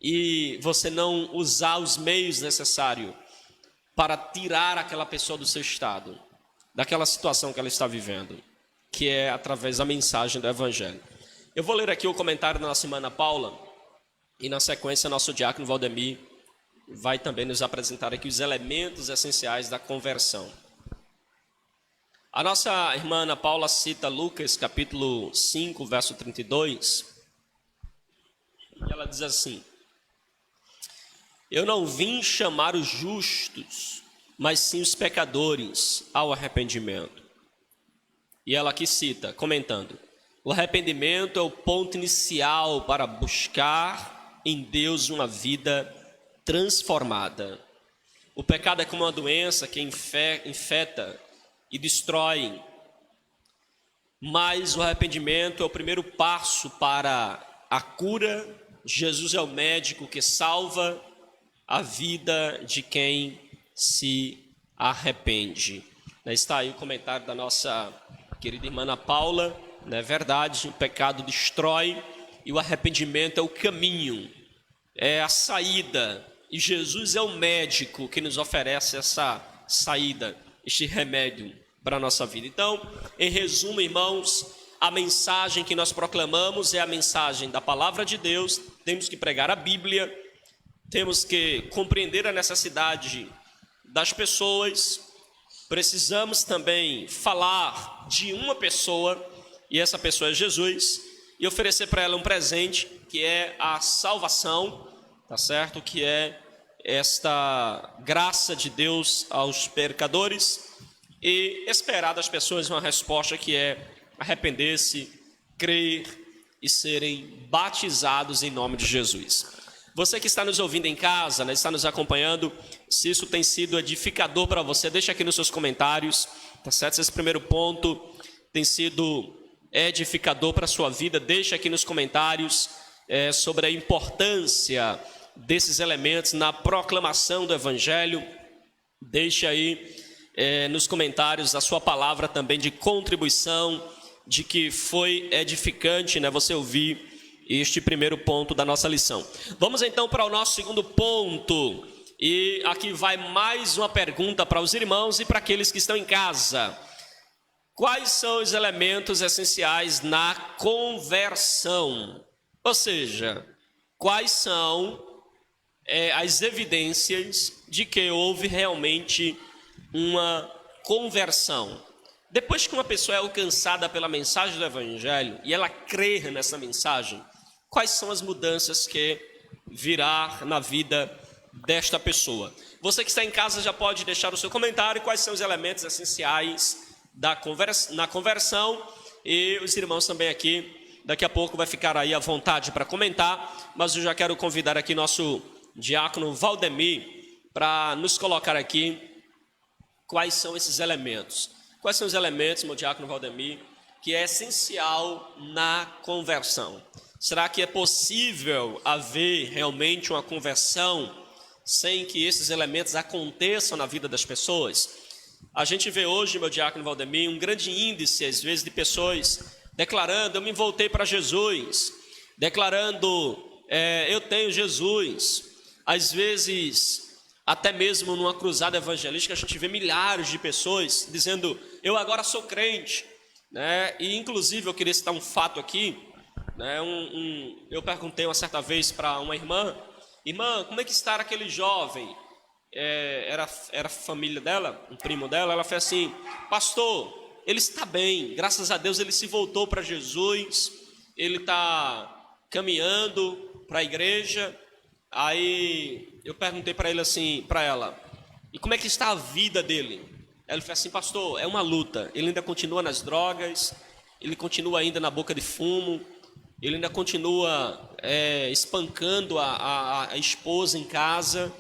e você não usar os meios necessários para tirar aquela pessoa do seu estado, daquela situação que ela está vivendo, que é através da mensagem do Evangelho. Eu vou ler aqui o comentário da nossa irmã Ana Paula, e na sequência nosso diácono Valdemir vai também nos apresentar aqui os elementos essenciais da conversão. A nossa irmã Ana Paula cita Lucas capítulo 5, verso 32, e ela diz assim: eu não vim chamar os justos, mas sim os pecadores ao arrependimento. E ela aqui cita, comentando, o arrependimento é o ponto inicial para buscar em Deus uma vida transformada. O pecado é como uma doença que infeta e destrói, mas o arrependimento é o primeiro passo para a cura. Jesus é o médico que salva a vida de quem se arrepende. Está aí o comentário da nossa querida irmã Ana Paula. Não é verdade? O pecado destrói e o arrependimento é o caminho, é a saída. E Jesus é o médico que nos oferece essa saída, este remédio para a nossa vida. Então, em resumo, irmãos, a mensagem que nós proclamamos é a mensagem da palavra de Deus. Temos que pregar a Bíblia, temos que compreender a necessidade das pessoas, precisamos também falar de uma pessoa, e essa pessoa é Jesus, e oferecer para ela um presente, que é a salvação, tá certo? Que é esta graça de Deus aos pecadores e esperar das pessoas uma resposta que é arrepender-se, crer e serem batizados em nome de Jesus. Você que está nos ouvindo em casa, né, está nos acompanhando, se isso tem sido edificador para você, deixa aqui nos seus comentários, tá certo? Se esse primeiro ponto tem sido edificador para a sua vida, deixa aqui nos comentários sobre a importância desses elementos na proclamação do Evangelho. Deixa aí nos comentários a sua palavra também de contribuição, de que foi edificante, né, você ouvir este primeiro ponto da nossa lição. Vamos então para o nosso segundo ponto, e aqui vai mais uma pergunta para os irmãos e para aqueles que estão em casa. Quais são os elementos essenciais na conversão? Ou seja, quais são as evidências de que houve realmente uma conversão? Depois que uma pessoa é alcançada pela mensagem do Evangelho e ela crer nessa mensagem, quais são as mudanças que virá na vida desta pessoa? Você que está em casa já pode deixar o seu comentário, quais são os elementos essenciais na conversão, e os irmãos também aqui, daqui a pouco vai ficar aí à vontade para comentar, mas eu já quero convidar aqui nosso diácono Valdemir para nos colocar aqui quais são esses elementos. Quais são os elementos, meu diácono Valdemir, que é essencial na conversão? Será que é possível haver realmente uma conversão sem que esses elementos aconteçam na vida das pessoas? A gente vê hoje, meu diácono Valdemir, um grande índice, às vezes, de pessoas declarando: eu me voltei para Jesus, declarando: eu tenho Jesus. Às vezes, até mesmo numa cruzada evangelística, a gente vê milhares de pessoas dizendo: eu agora sou crente, né? E inclusive eu queria citar um fato aqui, né? Eu perguntei uma certa vez para uma irmã: como é que está aquele jovem? Era a família dela, um primo dela. Ela fez assim: pastor, ele está bem, graças a Deus ele se voltou para Jesus, ele está caminhando para a igreja. Aí eu perguntei para ela: e como é que está a vida dele? Ela fez assim: pastor, é uma luta, ele ainda continua nas drogas, ele continua ainda na boca de fumo, ele ainda continua espancando a esposa em casa,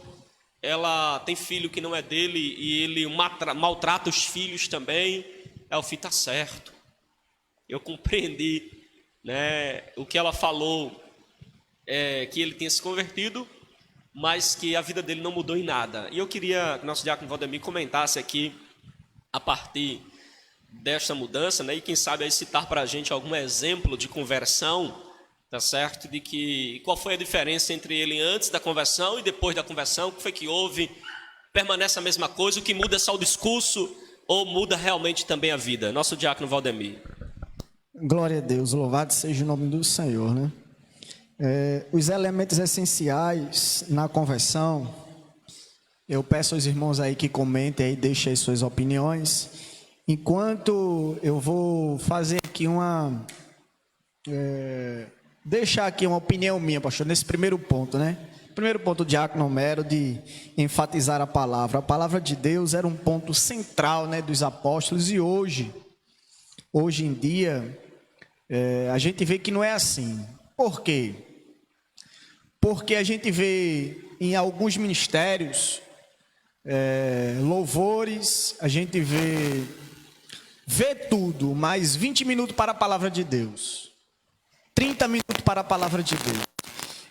ela tem filho que não é dele e ele maltrata os filhos também. O filho está certo. Eu compreendi, né, o que ela falou, que ele tinha se convertido, mas que a vida dele não mudou em nada. E eu queria que nosso diácono Valdemir comentasse aqui, a partir desta mudança, né, e quem sabe aí citar para a gente algum exemplo de conversão, tá certo? Qual foi a diferença entre ele antes da conversão e depois da conversão? O que foi que houve? Permanece a mesma coisa? O que muda é só o discurso ou muda realmente também a vida? Nosso diácono Valdemir. Glória a Deus, louvado seja o nome do Senhor, né? Os elementos essenciais na conversão, eu peço aos irmãos aí que comentem aí, deixem aí suas opiniões, enquanto eu vou fazer aqui deixar aqui uma opinião minha, pastor, nesse primeiro ponto, né? Primeiro ponto, o diácono Homero, de enfatizar a palavra de Deus era um ponto central, né, dos apóstolos, e hoje em dia, a gente vê que não é assim. Por quê? Porque a gente vê em alguns ministérios, louvores, a gente vê tudo, mas 20 minutos para a palavra de Deus, 30 minutos para a palavra de Deus.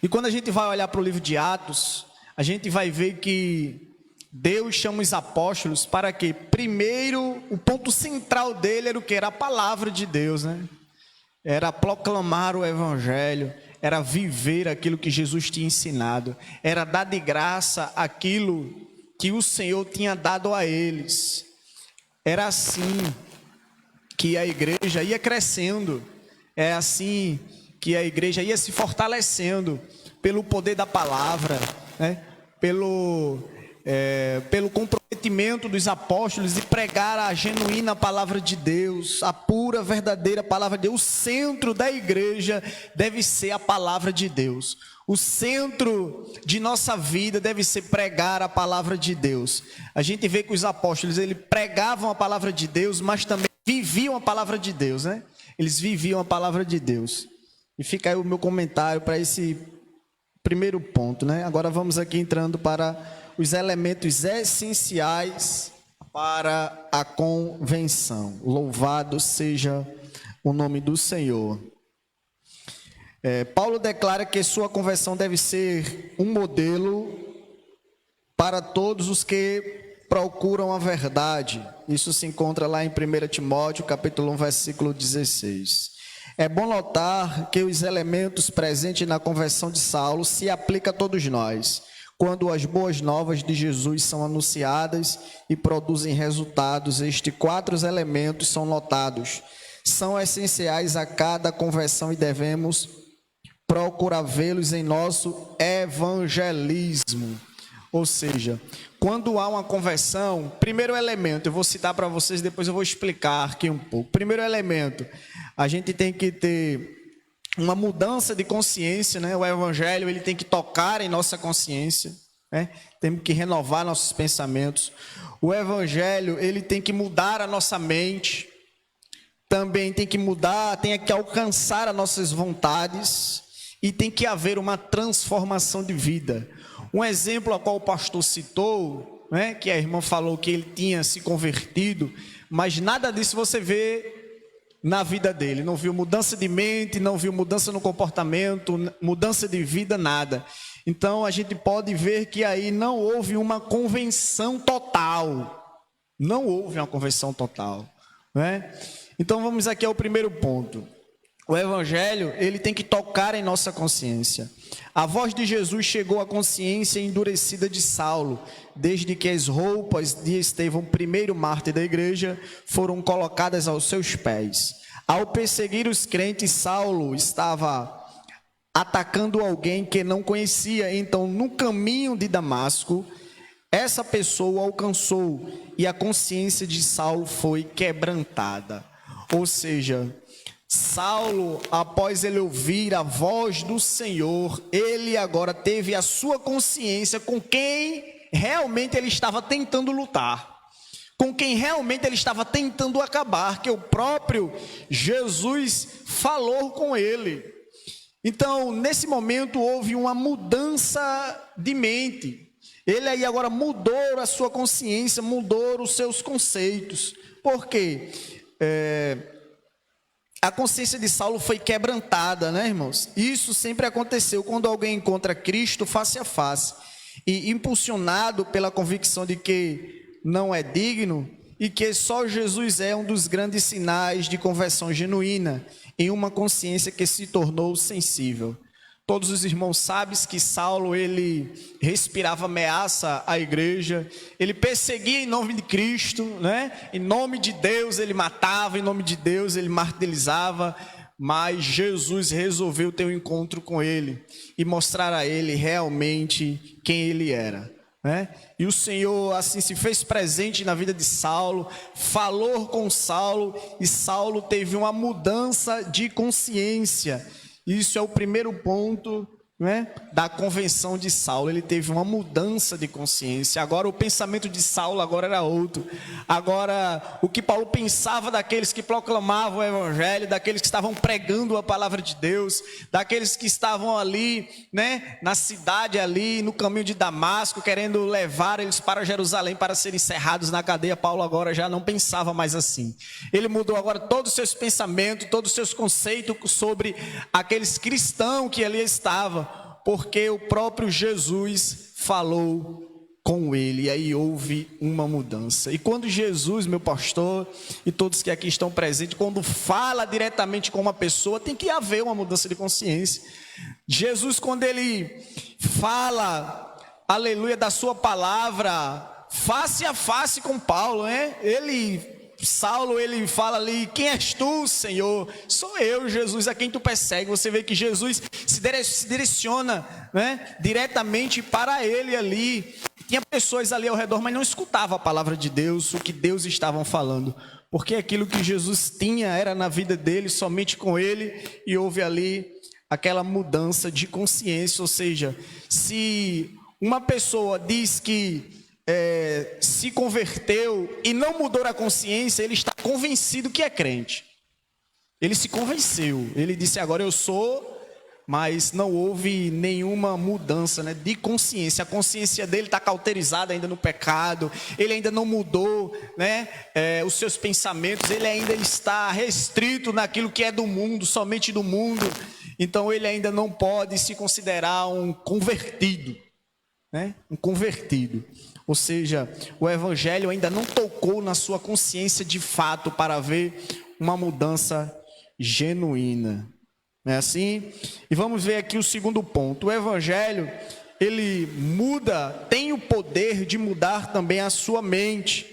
E quando a gente vai olhar para o livro de Atos, a gente vai ver que Deus chama os apóstolos para que, primeiro, o ponto central dele era o que? Era a palavra de Deus, né? Era proclamar o Evangelho, era viver aquilo que Jesus tinha ensinado, era dar de graça aquilo que o Senhor tinha dado a eles. Era assim que a igreja ia crescendo, é assim que a igreja ia se fortalecendo pelo poder da palavra, né? pelo comprometimento dos apóstolos de pregar a genuína palavra de Deus, a pura, verdadeira palavra de Deus. O centro da igreja deve ser a palavra de Deus. O centro de nossa vida deve ser pregar a palavra de Deus. A gente vê que os apóstolos, eles pregavam a palavra de Deus, mas também viviam a palavra de Deus, né? Eles viviam a palavra de Deus. E fica aí o meu comentário para esse primeiro ponto, né? Agora vamos aqui entrando para os elementos essenciais para a convenção. Louvado seja o nome do Senhor. Paulo declara que sua conversão deve ser um modelo para todos os que procuram a verdade. Isso se encontra lá em 1 Timóteo, capítulo 1, versículo 16. É bom notar que os elementos presentes na conversão de Saulo se aplicam a todos nós, quando as boas novas de Jesus são anunciadas e produzem resultados. Estes 4 elementos são notados, são essenciais a cada conversão e devemos procurar vê-los em nosso evangelismo. Ou seja, quando há uma conversão, primeiro elemento, eu vou citar para vocês, depois eu vou explicar aqui um pouco. Primeiro elemento, a gente tem que ter uma mudança de consciência, né? O evangelho, ele tem que tocar em nossa consciência, né? Temos que renovar nossos pensamentos. O evangelho, ele tem que mudar a nossa mente, também tem que mudar, tem que alcançar as nossas vontades e tem que haver uma transformação de vida. Um exemplo ao qual o pastor citou, né, que a irmã falou que ele tinha se convertido, mas nada disso você vê na vida dele. Não viu mudança de mente, não viu mudança no comportamento, mudança de vida, nada. Então a gente pode ver que aí não houve uma conversão total. Não houve uma conversão total, né? Então vamos aqui ao primeiro ponto. O evangelho, ele tem que tocar em nossa consciência. A voz de Jesus chegou à consciência endurecida de Saulo, desde que as roupas de Estevão, primeiro mártir da igreja, foram colocadas aos seus pés. Ao perseguir os crentes, Saulo estava atacando alguém que não conhecia. Então, no caminho de Damasco, essa pessoa alcançou e a consciência de Saulo foi quebrantada. Ou seja, Saulo, após ele ouvir a voz do Senhor, ele agora teve a sua consciência com quem realmente ele estava tentando lutar, com quem realmente ele estava tentando acabar, que o próprio Jesus falou com ele. Então, nesse momento, houve uma mudança de mente. Ele aí agora mudou a sua consciência, mudou os seus conceitos. Por quê? A consciência de Saulo foi quebrantada, né, irmãos? Isso sempre aconteceu quando alguém encontra Cristo face a face e impulsionado pela convicção de que não é digno e que só Jesus é um dos grandes sinais de conversão genuína em uma consciência que se tornou sensível. Todos os irmãos sabem que Saulo, ele respirava ameaça à igreja, ele perseguia em nome de Cristo, né? Em nome de Deus ele matava, em nome de Deus ele martirizava, mas Jesus resolveu ter um encontro com ele e mostrar a ele realmente quem ele era, né? E o Senhor assim se fez presente na vida de Saulo, falou com Saulo e Saulo teve uma mudança de consciência. Isso é o primeiro ponto, né, da convenção de Saulo. Ele teve uma mudança de consciência. Agora o pensamento de Saulo agora era outro. Agora o que Paulo pensava daqueles que proclamavam o evangelho, daqueles que estavam pregando a palavra de Deus, daqueles que estavam ali, né, na cidade ali, no caminho de Damasco, querendo levar eles para Jerusalém para serem encerrados na cadeia. Paulo agora já não pensava mais assim. Ele mudou agora todos os seus pensamentos, todos os seus conceitos sobre aqueles cristãos que ali estavam, porque o próprio Jesus falou com ele, e aí houve uma mudança. E quando Jesus, meu pastor, e todos que aqui estão presentes, quando fala diretamente com uma pessoa, tem que haver uma mudança de consciência. Jesus, quando ele fala, aleluia, da sua palavra, face a face com Paulo, né? Saulo, ele fala ali, quem és tu, Senhor? Sou eu, Jesus, a quem tu persegue. Você vê que Jesus se direciona, né, diretamente para ele ali. Tinha pessoas ali ao redor, mas não escutavam a palavra de Deus, o que Deus estavam falando. Porque aquilo que Jesus tinha era na vida dele, somente com ele, e houve ali aquela mudança de consciência. Ou seja, se uma pessoa diz que se converteu e não mudou a consciência, ele está convencido que é crente. Ele se convenceu, ele disse agora eu sou, mas não houve nenhuma mudança, né, de consciência. A consciência dele está cauterizada ainda no pecado, ele ainda não mudou, né, os seus pensamentos, ele ainda está restrito naquilo que é do mundo, somente do mundo. Então ele ainda não pode se considerar um convertido, né, um convertido. Ou seja, o evangelho ainda não tocou na sua consciência de fato para ver uma mudança genuína. Não é assim? E vamos ver aqui o segundo ponto. O evangelho, ele muda, tem o poder de mudar também a sua mente.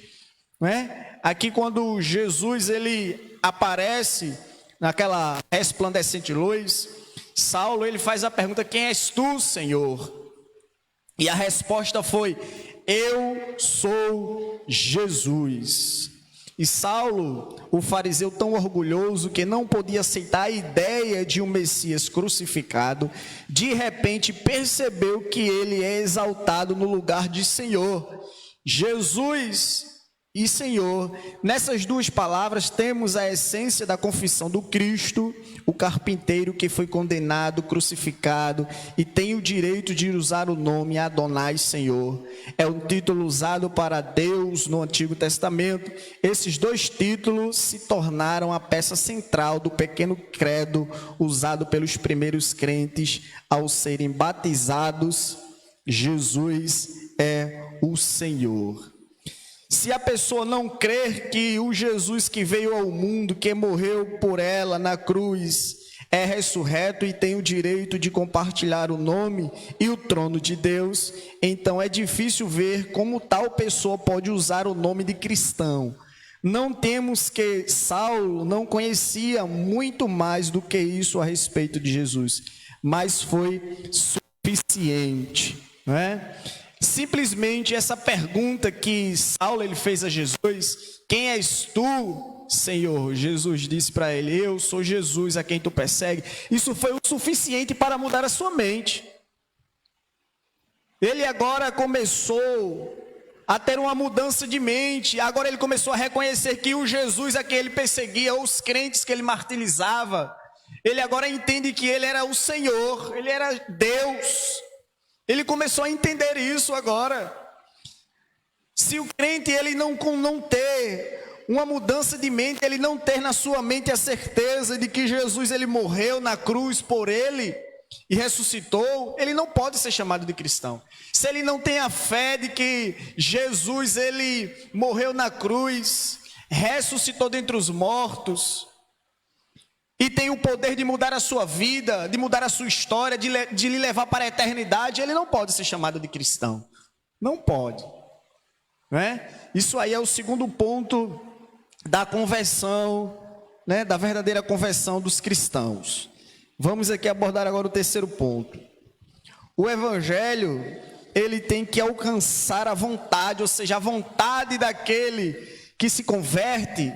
Não é? Aqui quando Jesus ele aparece naquela resplandecente luz, Saulo ele faz a pergunta: quem és tu, Senhor? E a resposta foi: eu sou Jesus. E Saulo, o fariseu tão orgulhoso que não podia aceitar a ideia de um Messias crucificado, de repente percebeu que ele é exaltado no lugar de Senhor. Jesus e Senhor, nessas duas palavras temos a essência da confissão do Cristo, o carpinteiro que foi condenado, crucificado e tem o direito de usar o nome Adonai Senhor. É um título usado para Deus no Antigo Testamento. Esses dois títulos se tornaram a peça central do pequeno credo usado pelos primeiros crentes ao serem batizados. Jesus é o Senhor. Se a pessoa não crer que o Jesus que veio ao mundo, que morreu por ela na cruz, é ressurreto e tem o direito de compartilhar o nome e o trono de Deus, então é difícil ver como tal pessoa pode usar o nome de cristão. Não temos que Saulo não conhecia muito mais do que isso a respeito de Jesus, mas foi suficiente, não é? Simplesmente essa pergunta que Saulo ele fez a Jesus: quem és tu, Senhor? Jesus disse para ele: eu sou Jesus a quem tu persegue. Isso foi o suficiente para mudar a sua mente. Ele agora começou a ter uma mudança de mente. Agora ele começou a reconhecer que o Jesus a quem ele perseguia, os crentes que ele martirizava, ele agora entende que ele era o Senhor, ele era Deus. Ele começou a entender isso agora. Se o crente ele não ter uma mudança de mente, ele não ter na sua mente a certeza de que Jesus ele morreu na cruz por ele e ressuscitou, ele não pode ser chamado de cristão. Se ele não tem a fé de que Jesus ele morreu na cruz, ressuscitou dentre os mortos, e tem o poder de mudar a sua vida, de mudar a sua história, de lhe levar para a eternidade, ele não pode ser chamado de cristão. Não pode. Não é? Isso aí é o segundo ponto da conversão, né, da verdadeira conversão dos cristãos. Vamos aqui abordar agora o terceiro ponto. O evangelho, ele tem que alcançar a vontade, ou seja, a vontade daquele que se converte,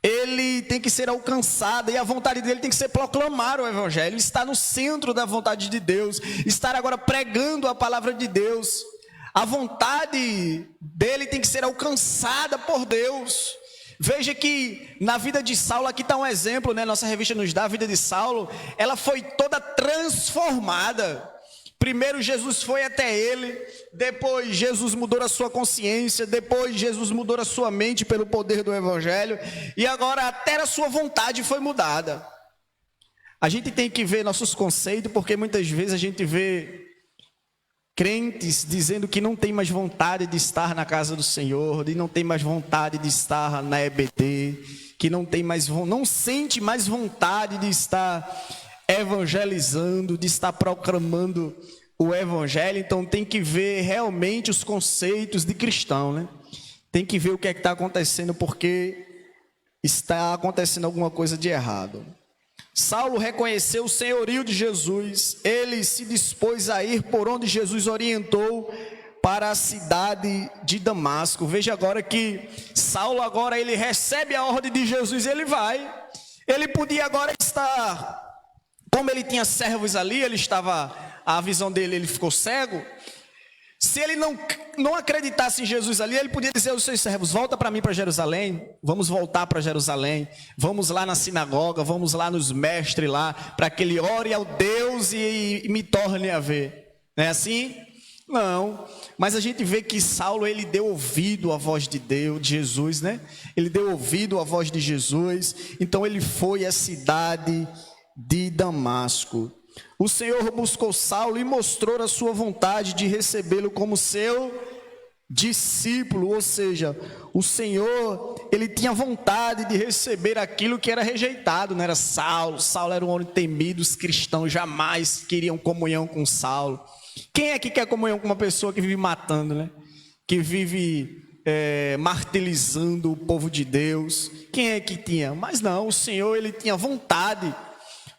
ele tem que ser alcançado, e a vontade dele tem que ser proclamar o evangelho. Ele está no centro da vontade de Deus, estar agora pregando a palavra de Deus. A vontade dele tem que ser alcançada por Deus. Veja que na vida de Saulo, aqui está um exemplo, né? Nossa revista nos dá a vida de Saulo, ela foi toda transformada. Primeiro Jesus foi até ele, depois Jesus mudou a sua consciência, depois Jesus mudou a sua mente pelo poder do evangelho, e agora até a sua vontade foi mudada. A gente tem que ver nossos conceitos, porque muitas vezes a gente vê crentes dizendo que não tem mais vontade de estar na casa do Senhor, de não tem mais vontade de estar na EBD, que não sente mais vontade de estar evangelizando, de estar proclamando o evangelho. Então tem que ver realmente os conceitos de cristão, né? Tem que ver o que é que está acontecendo, porque está acontecendo alguma coisa de errado. Saulo reconheceu o senhorio de Jesus, ele se dispôs a ir por onde Jesus orientou, para a cidade de Damasco. Veja agora que Saulo agora ele recebe a ordem de Jesus e ele vai. Ele podia agora estar, como ele tinha servos ali, ele estava, a visão dele, ele ficou cego. Se ele não acreditasse em Jesus ali, ele podia dizer aos seus servos: volta para mim para Jerusalém, vamos voltar para Jerusalém, vamos lá na sinagoga, vamos lá nos mestres lá, para que ele ore ao Deus e me torne a ver. Não é assim? Não, mas a gente vê que Saulo, ele deu ouvido à voz de Deus, de Jesus, né? Ele deu ouvido à voz de Jesus, então ele foi à cidade de Damasco. O Senhor buscou Saulo e mostrou a sua vontade de recebê-lo como seu discípulo, ou seja, o Senhor, ele tinha vontade de receber aquilo que era rejeitado, não era Saulo. Saulo era um homem temido, os cristãos jamais queriam comunhão com Saulo. Quem é que quer comunhão com uma pessoa que vive matando, né? Que vive martirizando o povo de Deus? Quem é que tinha? Mas não, o Senhor, ele tinha vontade.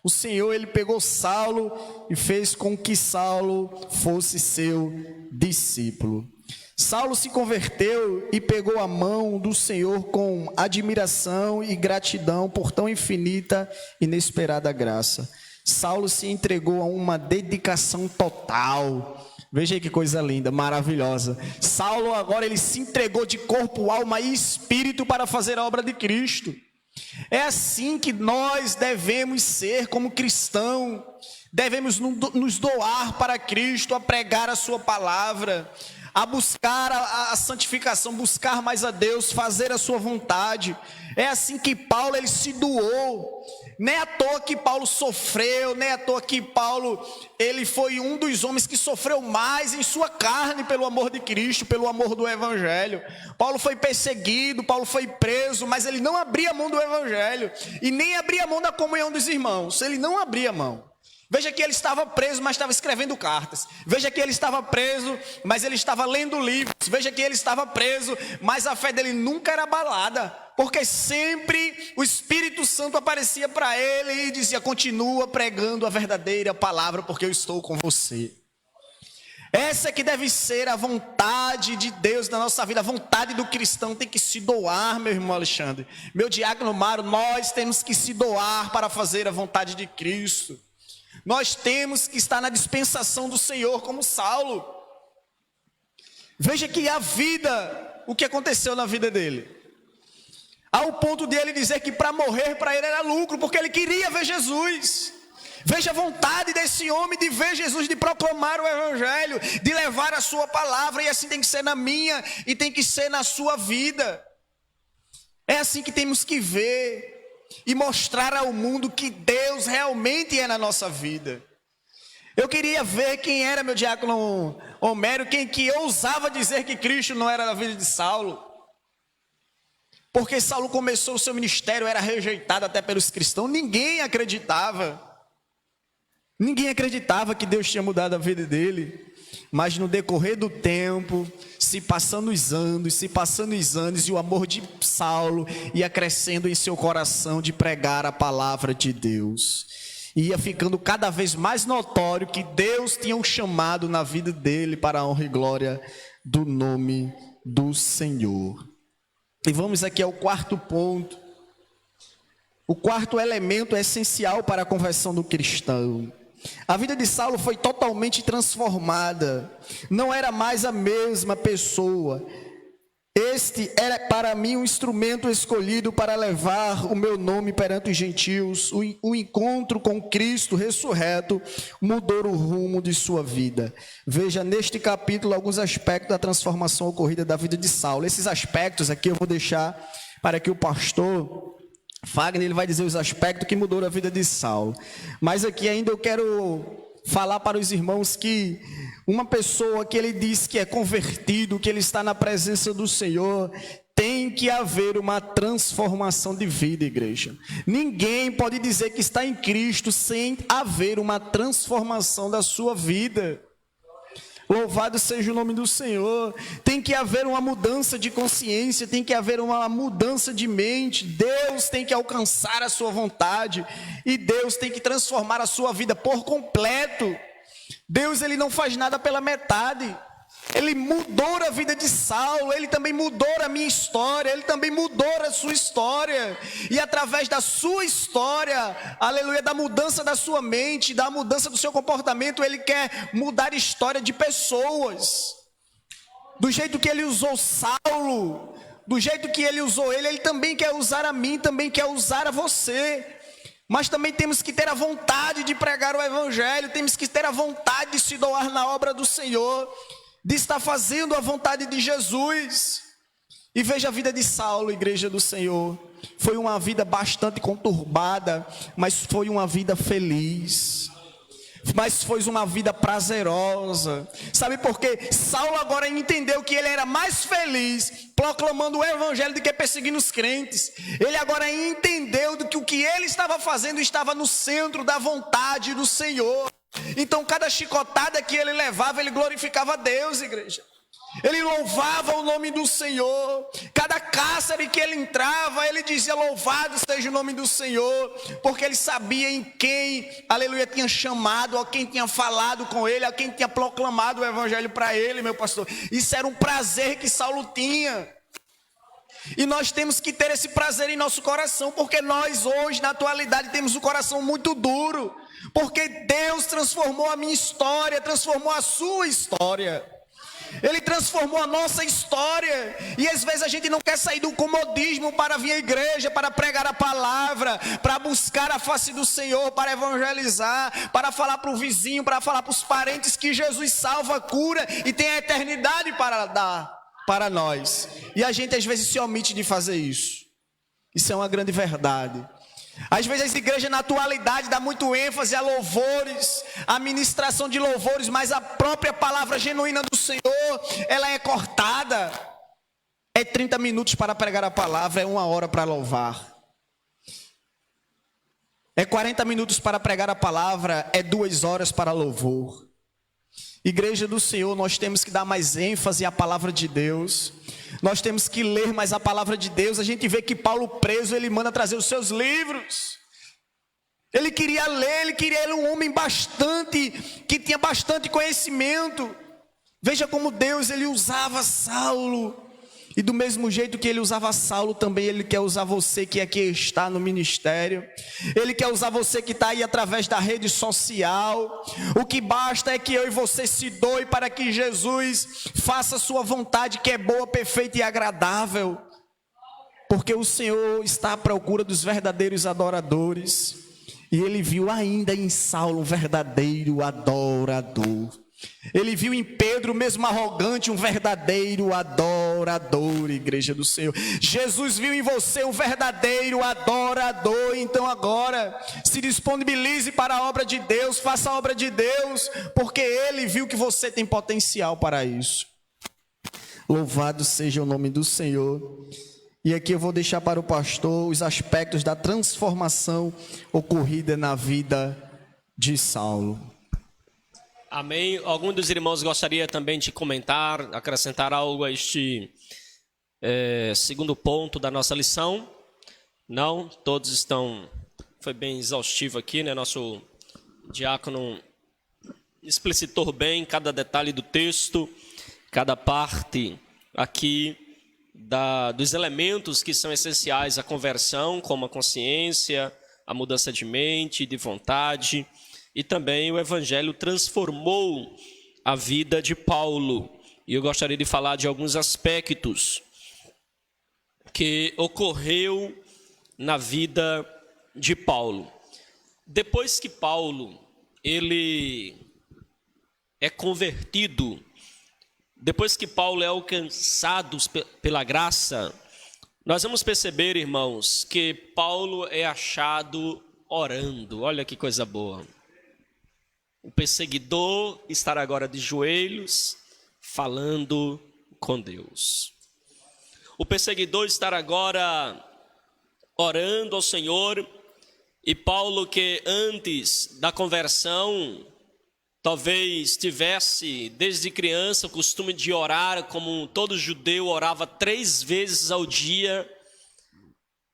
O Senhor, ele pegou Saulo e fez com que Saulo fosse seu discípulo. Saulo se converteu e pegou a mão do Senhor com admiração e gratidão por tão infinita e inesperada graça. Saulo se entregou a uma dedicação total. Veja aí que coisa linda, maravilhosa. Saulo agora ele se entregou de corpo, alma e espírito para fazer a obra de Cristo. É assim que nós devemos ser como cristão. Devemos nos doar para Cristo, a pregar a sua palavra, a buscar a santificação, buscar mais a Deus, fazer a sua vontade. É assim que Paulo ele se doou. Nem à toa que Paulo sofreu, nem à toa que Paulo ele foi um dos homens que sofreu mais em sua carne pelo amor de Cristo, pelo amor do Evangelho. Paulo foi perseguido, Paulo foi preso, mas ele não abria mão do Evangelho e nem abria mão da comunhão dos irmãos. Ele não abria mão. Veja que ele estava preso, mas estava escrevendo cartas. Veja que ele estava preso, mas ele estava lendo livros. Veja que ele estava preso, mas a fé dele nunca era abalada, porque sempre o Espírito Santo aparecia para ele e dizia: continua pregando a verdadeira palavra, porque eu estou com você. Essa que deve ser a vontade de Deus na nossa vida. A vontade do cristão tem que se doar, meu irmão Alexandre, meu diácono Mário. Nós temos que se doar para fazer a vontade de Cristo. Nós temos que estar na dispensação do Senhor como Saulo. Veja que a vida, o que aconteceu na vida dele, ao ponto de ele dizer que para morrer para ele era lucro, porque ele queria ver Jesus. Veja a vontade desse homem de ver Jesus, de proclamar o Evangelho, de levar a sua palavra, e assim tem que ser na minha e tem que ser na sua vida. É assim que temos que ver e mostrar ao mundo que Deus realmente é na nossa vida. Eu queria ver quem era meu diácono Homero, quem que ousava dizer que Cristo não era na vida de Saulo. Porque Saulo começou o seu ministério, era rejeitado até pelos cristãos, ninguém acreditava. Ninguém acreditava que Deus tinha mudado a vida dele. Mas no decorrer do tempo, se passando os anos, e o amor de Saulo ia crescendo em seu coração de pregar a palavra de Deus. E ia ficando cada vez mais notório que Deus tinha um chamado na vida dele para a honra e glória do nome do Senhor. E vamos aqui ao quarto ponto. O quarto elemento essencial para a conversão do cristão. A vida de Saulo foi totalmente transformada. Não era mais a mesma pessoa. Este era para mim um instrumento escolhido para levar o meu nome perante os gentios. O encontro com Cristo ressurreto mudou o rumo de sua vida. Veja neste capítulo alguns aspectos da transformação ocorrida da vida de Saulo. Esses aspectos aqui eu vou deixar para que o pastor Fagner ele vai dizer os aspectos que mudou a vida de Saulo. Mas aqui ainda eu quero falar para os irmãos que uma pessoa que ele diz que é convertido, que ele está na presença do Senhor, tem que haver uma transformação de vida, igreja. Ninguém pode dizer que está em Cristo sem haver uma transformação da sua vida. Louvado seja o nome do Senhor. Tem que haver uma mudança de consciência, tem que haver uma mudança de mente. Deus tem que alcançar a sua vontade e Deus tem que transformar a sua vida por completo. Deus ele não faz nada pela metade. Ele mudou a vida de Saulo, ele também mudou a minha história, ele também mudou a sua história. E através da sua história, aleluia, da mudança da sua mente, da mudança do seu comportamento, ele quer mudar a história de pessoas. Do jeito que ele usou Saulo, do jeito que ele usou ele também quer usar a mim, também quer usar a você. Mas também temos que ter a vontade de pregar o evangelho, temos que ter a vontade de se doar na obra do Senhor, de estar fazendo a vontade de Jesus. E veja a vida de Saulo, igreja do Senhor. Foi uma vida bastante conturbada, mas foi uma vida feliz. Mas foi uma vida prazerosa. Sabe por quê? Saulo agora entendeu que ele era mais feliz proclamando o evangelho do que perseguindo os crentes. Ele agora entendeu que o que ele estava fazendo estava no centro da vontade do Senhor. Então cada chicotada que ele levava, ele glorificava a Deus, igreja. Ele louvava o nome do Senhor. Cada cárcere que ele entrava, ele dizia: louvado seja o nome do Senhor, porque ele sabia em quem, aleluia, tinha chamado, a quem tinha falado com ele, a quem tinha proclamado o evangelho para ele, meu pastor. Isso era um prazer que Saulo tinha. E nós temos que ter esse prazer em nosso coração, porque nós hoje, na atualidade, temos um coração muito duro, porque Deus transformou a minha história, transformou a sua história. Ele transformou a nossa história. E às vezes a gente não quer sair do comodismo para vir à igreja, para pregar a palavra, para buscar a face do Senhor, para evangelizar, para falar para o vizinho, para falar para os parentes que Jesus salva, cura e tem a eternidade para dar para nós. E a gente às vezes se omite de fazer isso. Isso é uma grande verdade. Às vezes a igreja na atualidade dá muito ênfase a louvores, a ministração de louvores, mas a própria palavra genuína do Senhor, ela é cortada. É 30 minutos para pregar a palavra, é 1 hora para louvar. É 40 minutos para pregar a palavra, é 2 horas para louvor. Igreja do Senhor, nós temos que dar mais ênfase à palavra de Deus. Nós temos que ler mais a palavra de Deus. A gente vê que Paulo preso, ele manda trazer os seus livros. Ele queria ler, ele queria ser um homem que tinha bastante conhecimento. Veja como Deus, ele usava Saulo. E do mesmo jeito que ele usava Saulo, também ele quer usar você que aqui está no ministério. Ele quer usar você que está aí através da rede social. O que basta é que eu e você se doe para que Jesus faça a sua vontade, que é boa, perfeita e agradável. Porque o Senhor está à procura dos verdadeiros adoradores. E ele viu ainda em Saulo um verdadeiro adorador. Ele viu em Pedro, mesmo arrogante, um verdadeiro adorador, igreja do Senhor. Jesus viu em você um verdadeiro adorador. Então agora, se disponibilize para a obra de Deus, faça a obra de Deus, porque Ele viu que você tem potencial para isso. Louvado seja o nome do Senhor. E aqui eu vou deixar para o pastor os aspectos da transformação ocorrida na vida de Saulo. Amém. Algum dos irmãos gostaria também de comentar, acrescentar algo a este segundo ponto da nossa lição? Não? Todos estão... Foi bem exaustivo aqui, né? Nosso diácono explicitou bem cada detalhe do texto, cada parte aqui dos elementos que são essenciais à conversão, como a consciência, a mudança de mente, de vontade. E também o evangelho transformou a vida de Paulo. E eu gostaria de falar de alguns aspectos que ocorreu na vida de Paulo. Depois que Paulo ele é convertido, depois que Paulo é alcançado pela graça, nós vamos perceber, irmãos, que Paulo é achado orando. Olha que coisa boa. O perseguidor estará agora de joelhos, falando com Deus. O perseguidor estará agora orando ao Senhor. E Paulo, que antes da conversão, talvez tivesse desde criança o costume de orar, como todo judeu orava 3 vezes ao dia.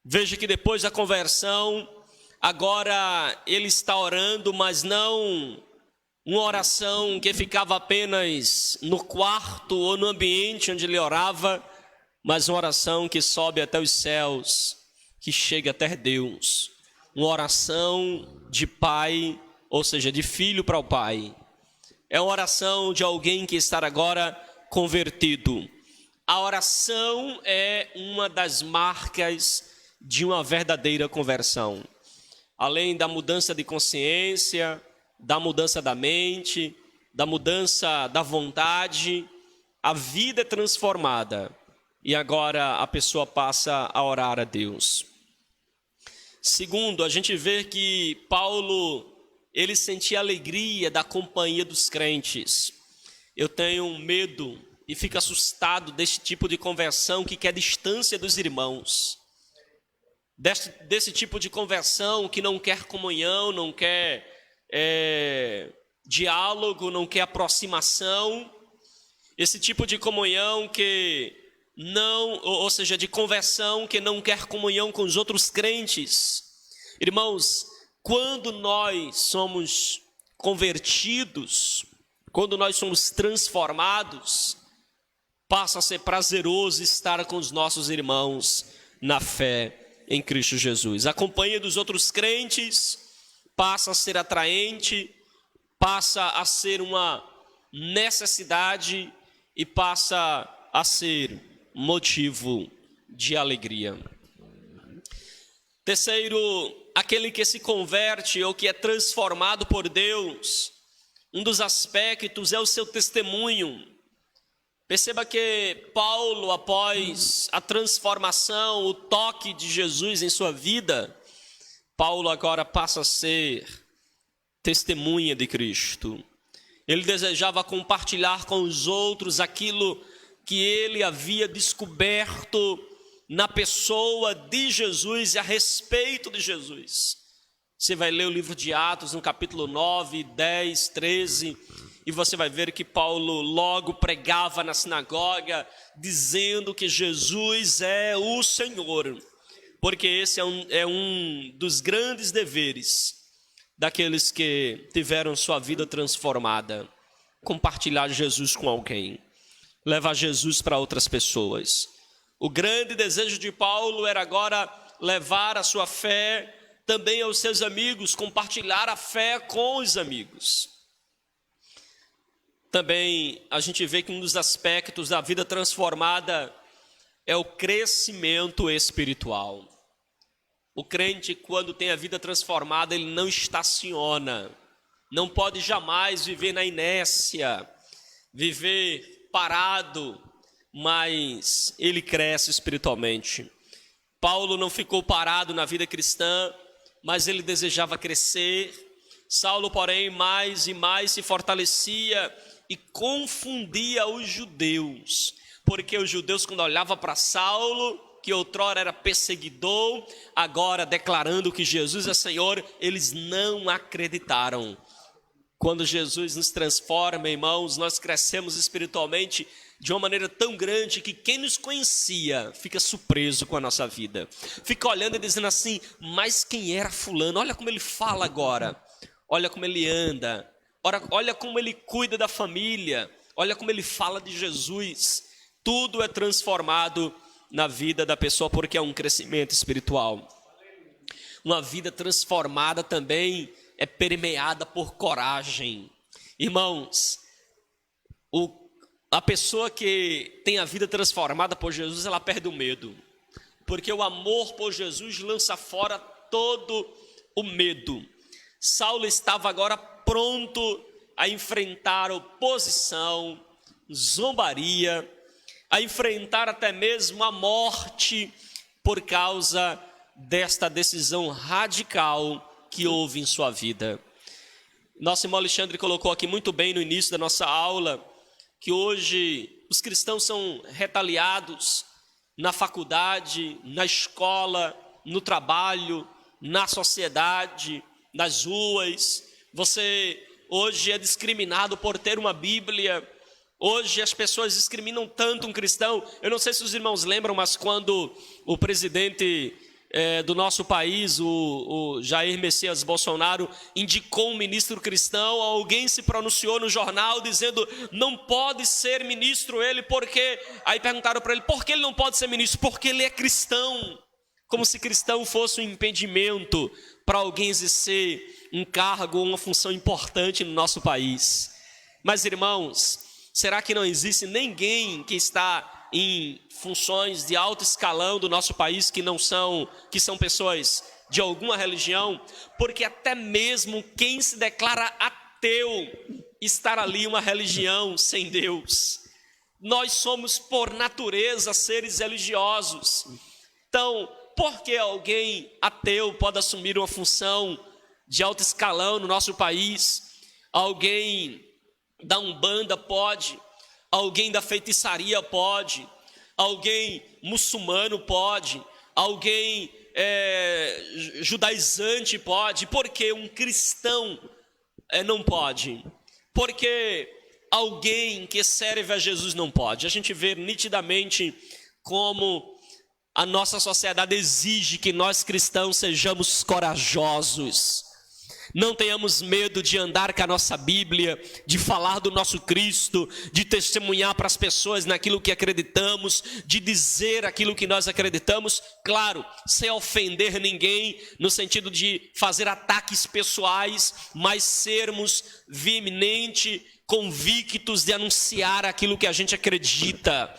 Veja que depois da conversão, agora ele está orando, mas não uma oração que ficava apenas no quarto ou no ambiente onde ele orava, mas uma oração que sobe até os céus, que chega até Deus. Uma oração de pai, ou seja, de filho para o pai. É uma oração de alguém que está agora convertido. A oração é uma das marcas de uma verdadeira conversão. Além da mudança de consciência, da mudança da mente, da mudança da vontade, a vida é transformada. E agora a pessoa passa a orar a Deus. Segundo, a gente vê que Paulo, ele sentia alegria da companhia dos crentes. Eu tenho medo e fico assustado desse tipo de conversão que quer distância dos irmãos. Desse tipo de conversão que não quer comunhão, não quer diálogo, não quer aproximação. Esse tipo de comunhão que não, ou seja, de conversão que não quer comunhão com os outros crentes. Irmãos, quando nós somos convertidos, quando nós somos transformados, passa a ser prazeroso estar com os nossos irmãos na fé em Cristo Jesus. A companhia dos outros crentes passa a ser atraente, passa a ser uma necessidade e passa a ser motivo de alegria. Terceiro, aquele que se converte ou que é transformado por Deus, um dos aspectos é o seu testemunho. Perceba que Paulo, após a transformação, o toque de Jesus em sua vida, Paulo agora passa a ser testemunha de Cristo. Ele desejava compartilhar com os outros aquilo que ele havia descoberto na pessoa de Jesus e a respeito de Jesus. Você vai ler o livro de Atos no capítulo 9, 10, 13, e você vai ver que Paulo logo pregava na sinagoga, dizendo que Jesus é o Senhor, porque esse é um dos grandes deveres daqueles que tiveram sua vida transformada, compartilhar Jesus com alguém, levar Jesus para outras pessoas. O grande desejo de Paulo era agora levar a sua fé também aos seus amigos, compartilhar a fé com os amigos. Também a gente vê que um dos aspectos da vida transformada é o crescimento espiritual. O crente, quando tem a vida transformada, ele não estaciona, não pode jamais viver na inércia, viver parado, mas ele cresce espiritualmente. Paulo não ficou parado na vida cristã, mas ele desejava crescer. Saulo, porém, mais e mais se fortalecia e confundia os judeus, porque os judeus, quando olhavam para Saulo, que outrora era perseguidor, agora declarando que Jesus é Senhor, eles não acreditaram. Quando Jesus nos transforma, irmãos, nós crescemos espiritualmente de uma maneira tão grande que quem nos conhecia fica surpreso com a nossa vida. Fica olhando e dizendo assim, mas quem era fulano? Olha como ele fala agora, olha como ele anda, olha como ele cuida da família, olha como ele fala de Jesus. Tudo é transformado na vida da pessoa porque é um crescimento espiritual. Uma vida transformada também é permeada por coragem. Irmãos, a pessoa que tem a vida transformada por Jesus, ela perde o medo. Porque o amor por Jesus lança fora todo o medo. Saulo estava agora pronto a enfrentar oposição, zombaria, a enfrentar até mesmo a morte por causa desta decisão radical que houve em sua vida. Nosso irmão Alexandre colocou aqui muito bem no início da nossa aula, que hoje os cristãos são retaliados na faculdade, na escola, no trabalho, na sociedade, nas ruas. Você hoje é discriminado por ter uma Bíblia. Hoje as pessoas discriminam tanto um cristão. Eu não sei se os irmãos lembram, mas quando o presidente do nosso país, o Jair Messias Bolsonaro, indicou um ministro cristão, alguém se pronunciou no jornal dizendo, não pode ser ministro ele, porque... Aí perguntaram para ele, por que ele não pode ser ministro? Porque ele é cristão. Como se cristão fosse um impedimento para alguém exercer um cargo ou uma função importante no nosso país. Mas, irmãos, será que não existe ninguém que está em funções de alto escalão do nosso país que são pessoas de alguma religião? Porque até mesmo quem se declara ateu está ali uma religião sem Deus. Nós somos por natureza seres religiosos. Então, por que alguém ateu pode assumir uma função de alto escalão no nosso país? Alguém da Umbanda pode, alguém da feitiçaria pode, alguém muçulmano pode, alguém judaizante pode, porque um cristão não pode, porque alguém que serve a Jesus não pode. A gente vê nitidamente como a nossa sociedade exige que nós cristãos sejamos corajosos. Não tenhamos medo de andar com a nossa Bíblia, de falar do nosso Cristo, de testemunhar para as pessoas naquilo que acreditamos, de dizer aquilo que nós acreditamos, claro, sem ofender ninguém, no sentido de fazer ataques pessoais, mas sermos veemente convictos de anunciar aquilo que a gente acredita.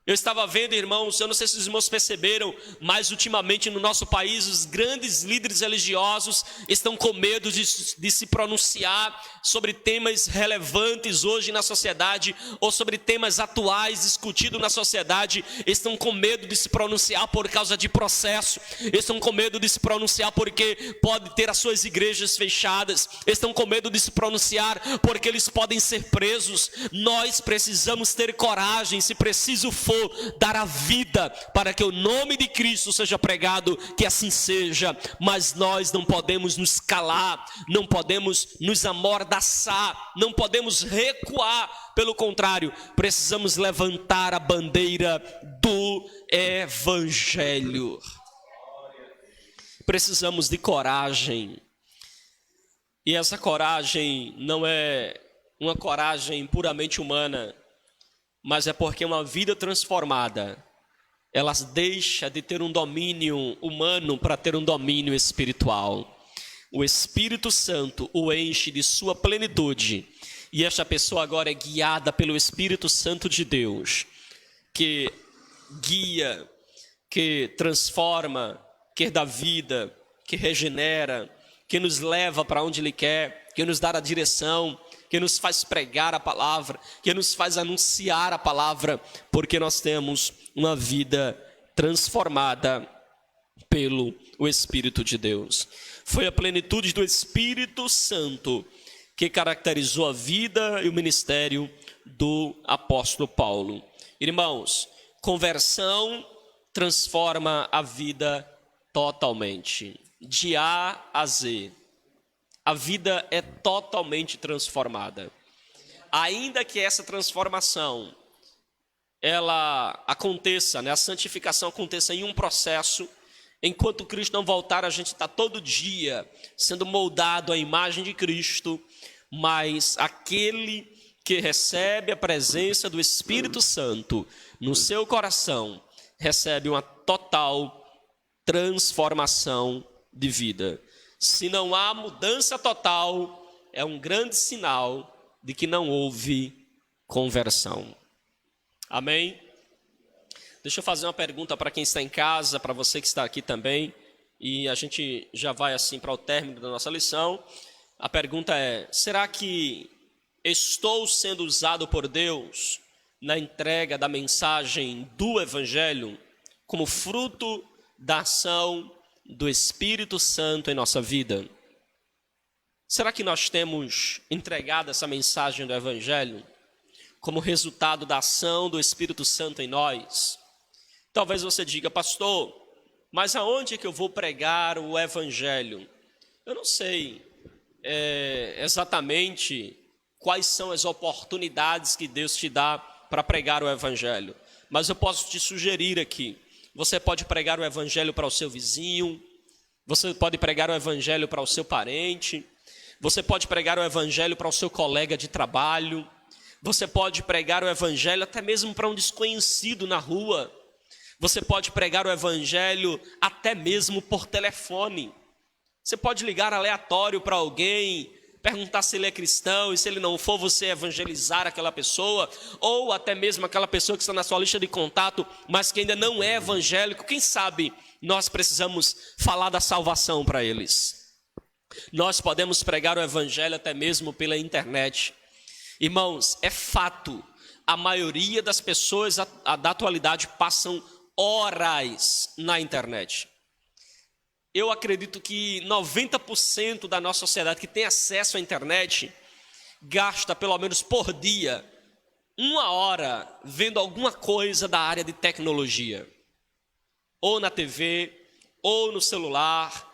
Eu estava vendo, irmãos, eu não sei se os irmãos perceberam, mas ultimamente no nosso país os grandes líderes religiosos estão com medo de se pronunciar sobre temas relevantes hoje na sociedade, ou sobre temas atuais discutidos na sociedade. Estão com medo de se pronunciar por causa de processo, estão com medo de se pronunciar porque pode ter as suas igrejas fechadas, estão com medo de se pronunciar porque eles podem ser presos. Nós precisamos ter coragem, se preciso for, dar a vida para que o nome de Cristo seja pregado, que assim seja. Mas nós não podemos nos calar, não podemos nos amordaçar, não podemos recuar. Pelo contrário, precisamos levantar a bandeira do Evangelho. Precisamos de coragem. E essa coragem não é uma coragem puramente humana, mas é porque uma vida transformada, ela deixa de ter um domínio humano para ter um domínio espiritual. O Espírito Santo o enche de sua plenitude, e esta pessoa agora é guiada pelo Espírito Santo de Deus, que guia, que transforma, que dá vida, que regenera, que nos leva para onde Ele quer, que nos dá a direção, que nos faz pregar a palavra, que nos faz anunciar a palavra, porque nós temos uma vida transformada pelo Espírito de Deus. Foi a plenitude do Espírito Santo que caracterizou a vida e o ministério do apóstolo Paulo. Irmãos, conversão transforma a vida totalmente, de A a Z. A vida é totalmente transformada. Ainda que essa transformação ela aconteça, a santificação aconteça em um processo, enquanto Cristo não voltar, a gente está todo dia sendo moldado à imagem de Cristo, mas aquele que recebe a presença do Espírito Santo no seu coração, recebe uma total transformação de vida. Se não há mudança total, é um grande sinal de que não houve conversão. Amém? Deixa eu fazer uma pergunta para quem está em casa, para você que está aqui também, e a gente já vai assim para o término da nossa lição. A pergunta é: será que estou sendo usado por Deus na entrega da mensagem do Evangelho como fruto da ação do Espírito Santo em nossa vida? Será que nós temos entregado essa mensagem do Evangelho como resultado da ação do Espírito Santo em nós? Talvez você diga: pastor, mas aonde é que eu vou pregar o Evangelho? Eu não sei exatamente quais são as oportunidades que Deus te dá para pregar o Evangelho, mas eu posso te sugerir aqui você pode pregar o evangelho para o seu vizinho, você pode pregar o evangelho para o seu parente, você pode pregar o evangelho para o seu colega de trabalho, você pode pregar o evangelho até mesmo para um desconhecido na rua, você pode pregar o evangelho até mesmo por telefone. Você pode ligar aleatório para alguém, perguntar se ele é cristão, e se ele não for, você evangelizar aquela pessoa, ou até mesmo aquela pessoa que está na sua lista de contato, mas que ainda não é evangélico. Quem sabe nós precisamos falar da salvação para eles. Nós podemos pregar o evangelho até mesmo pela internet. Irmãos, é fato, a maioria das pessoas da atualidade passam horas na internet. Eu acredito que 90% da nossa sociedade que tem acesso à internet gasta pelo menos por dia 1 hora vendo alguma coisa da área de tecnologia. Ou na TV, ou no celular,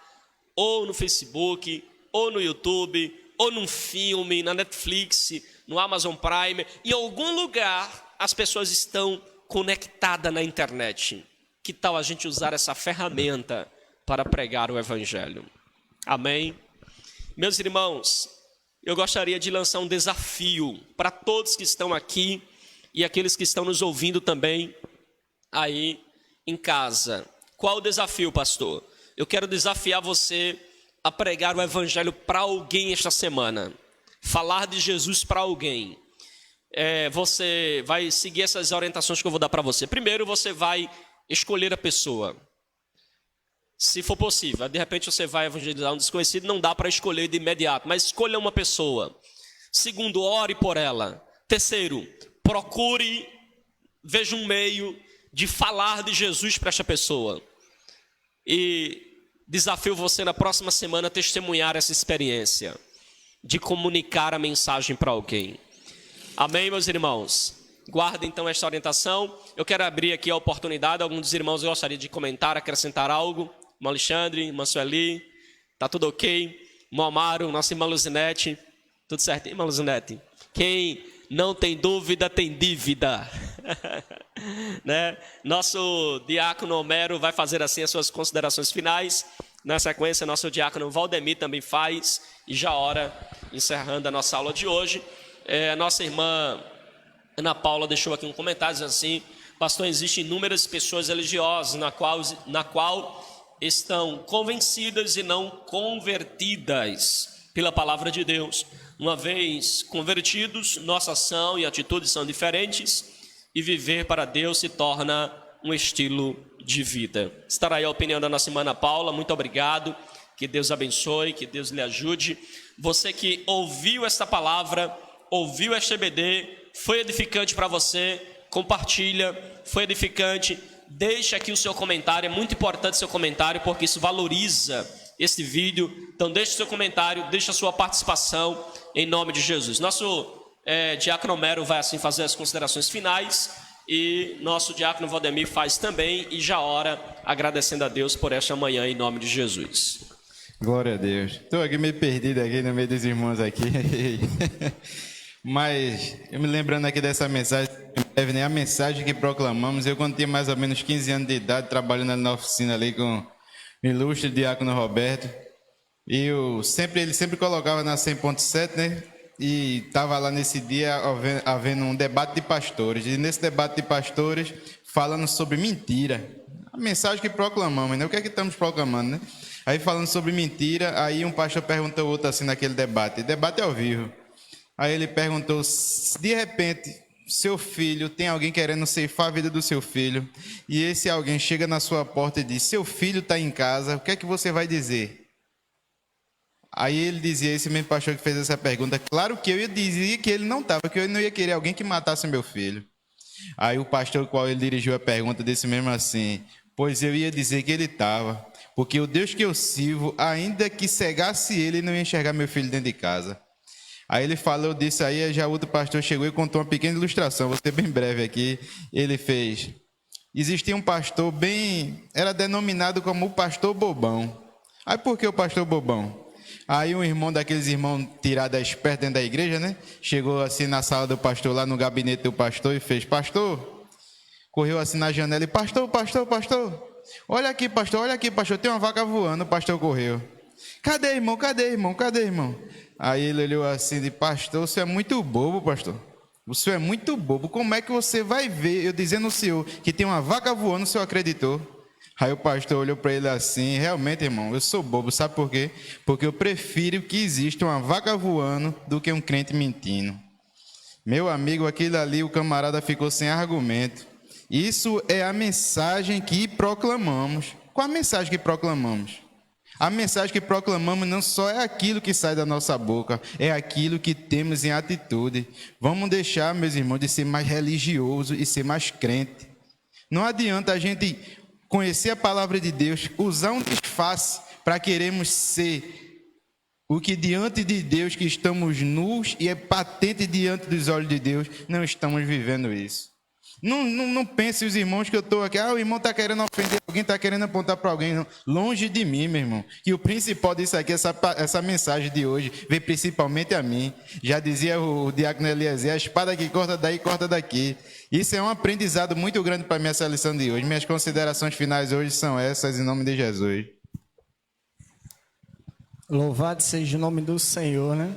ou no Facebook, ou no YouTube, ou num filme, na Netflix, no Amazon Prime. Em algum lugar as pessoas estão conectadas na internet. Que tal a gente usar essa ferramenta para pregar o evangelho? Amém? Meus irmãos, eu gostaria de lançar um desafio para todos que estão aqui e aqueles que estão nos ouvindo também aí em casa. Qual o desafio, pastor? Eu quero desafiar você a pregar o evangelho para alguém esta semana. Falar de Jesus para alguém. Você vai seguir essas orientações que eu vou dar para você. Primeiro, você vai escolher a pessoa. Se for possível, de repente você vai evangelizar um desconhecido, não dá para escolher de imediato, mas escolha uma pessoa. Segundo, ore por ela. Terceiro, procure, veja um meio de falar de Jesus para esta pessoa. E desafio você na próxima semana a testemunhar essa experiência, de comunicar a mensagem para alguém. Amém, meus irmãos? Guarda então esta orientação. Eu quero abrir aqui a oportunidade. Alguns dos irmãos gostariam de comentar, acrescentar algo. Irmão Alexandre, irmã Sueli, tá tudo ok? Irmão Amaro, nossa irmã Luzinete, tudo certo, irmã Luzinete? Quem não tem dúvida, tem dívida. Né? Nosso diácono Homero vai fazer assim as suas considerações finais. Na sequência, nosso diácono Valdemir também faz. E já ora, encerrando a nossa aula de hoje. A nossa irmã Ana Paula deixou aqui um comentário dizendo assim: pastor, existem inúmeras pessoas religiosas na qual estão convencidas e não convertidas pela palavra de Deus. Uma vez convertidos, nossa ação e atitudes são diferentes e viver para Deus se torna um estilo de vida. Estará aí a opinião da nossa irmã Ana Paula. Muito obrigado, que Deus abençoe, que Deus lhe ajude. Você que ouviu esta palavra, ouviu este EBD, foi edificante para você, compartilha, foi edificante. Deixe aqui o seu comentário, é muito importante o seu comentário, porque isso valoriza este vídeo. Então deixe o seu comentário, deixe a sua participação, em nome de Jesus. Nosso diácono Homero vai assim fazer as considerações finais, e nosso diácono Valdemir faz também, e já ora agradecendo a Deus por esta manhã, em nome de Jesus. Glória a Deus. Estou aqui meio perdido aqui no meio dos irmãos aqui. Mas eu me lembrando aqui dessa mensagem, a mensagem que proclamamos, eu quando tinha mais ou menos 15 anos de idade, trabalhando ali na oficina ali com o ilustre diácono Roberto, e ele sempre colocava na 100.7, né? E estava lá nesse dia havendo um debate de pastores, e nesse debate de pastores, falando sobre mentira. A mensagem que proclamamos, né? O que é que estamos proclamando, né? Aí falando sobre mentira, aí um pastor perguntou ao outro assim naquele debate ao vivo. Aí ele perguntou: de repente, seu filho, tem alguém querendo ceifar a vida do seu filho, e esse alguém chega na sua porta e diz: seu filho está em casa, o que é que você vai dizer? Aí ele dizia, esse mesmo pastor que fez essa pergunta: claro que eu ia dizer que ele não estava, que eu não ia querer alguém que matasse meu filho. Aí o pastor ao qual ele dirigiu a pergunta disse mesmo assim: pois eu ia dizer que ele estava, porque o Deus que eu sirvo, ainda que cegasse ele, não ia enxergar meu filho dentro de casa. Aí ele falou disso aí, já outro pastor chegou e contou uma pequena ilustração, vou ser bem breve aqui. Ele fez: existia um pastor era denominado como o pastor bobão. Aí por que o pastor bobão? Aí um irmão daqueles irmãos tirado a esperto dentro da igreja, né? Chegou assim na sala do pastor, lá no gabinete do pastor, e fez: pastor, correu assim na janela e, pastor, olha aqui, pastor, tem uma vaca voando. O pastor correu. Cadê, irmão? Aí ele olhou assim e disse, pastor, você é muito bobo, pastor. O senhor é muito bobo. Como é que você vai ver eu dizendo ao senhor que tem uma vaca voando, o senhor acreditou? Aí o pastor olhou para ele assim, realmente, irmão, eu sou bobo, sabe por quê? Porque eu prefiro que exista uma vaca voando do que um crente mentindo. Meu amigo, aquele ali, o camarada ficou sem argumento. Isso é a mensagem que proclamamos. Qual a mensagem que proclamamos? A mensagem que proclamamos não só é aquilo que sai da nossa boca, é aquilo que temos em atitude. Vamos deixar, meus irmãos, de ser mais religioso e ser mais crente. Não adianta a gente conhecer a palavra de Deus, usar um disfarce para queremos ser o que diante de Deus que estamos nus e é patente diante dos olhos de Deus, não estamos vivendo isso. Não pense os irmãos que eu estou aqui, o irmão está querendo ofender alguém, está querendo apontar para alguém. Não. Longe de mim, meu irmão. E o principal disso aqui, essa mensagem de hoje, veio principalmente a mim. Já dizia o diácono Eliezer, a espada que corta daí, corta daqui. Isso é um aprendizado muito grande para mim, essa lição de hoje. Minhas considerações finais hoje são essas, em nome de Jesus. Louvado seja o nome do Senhor, né?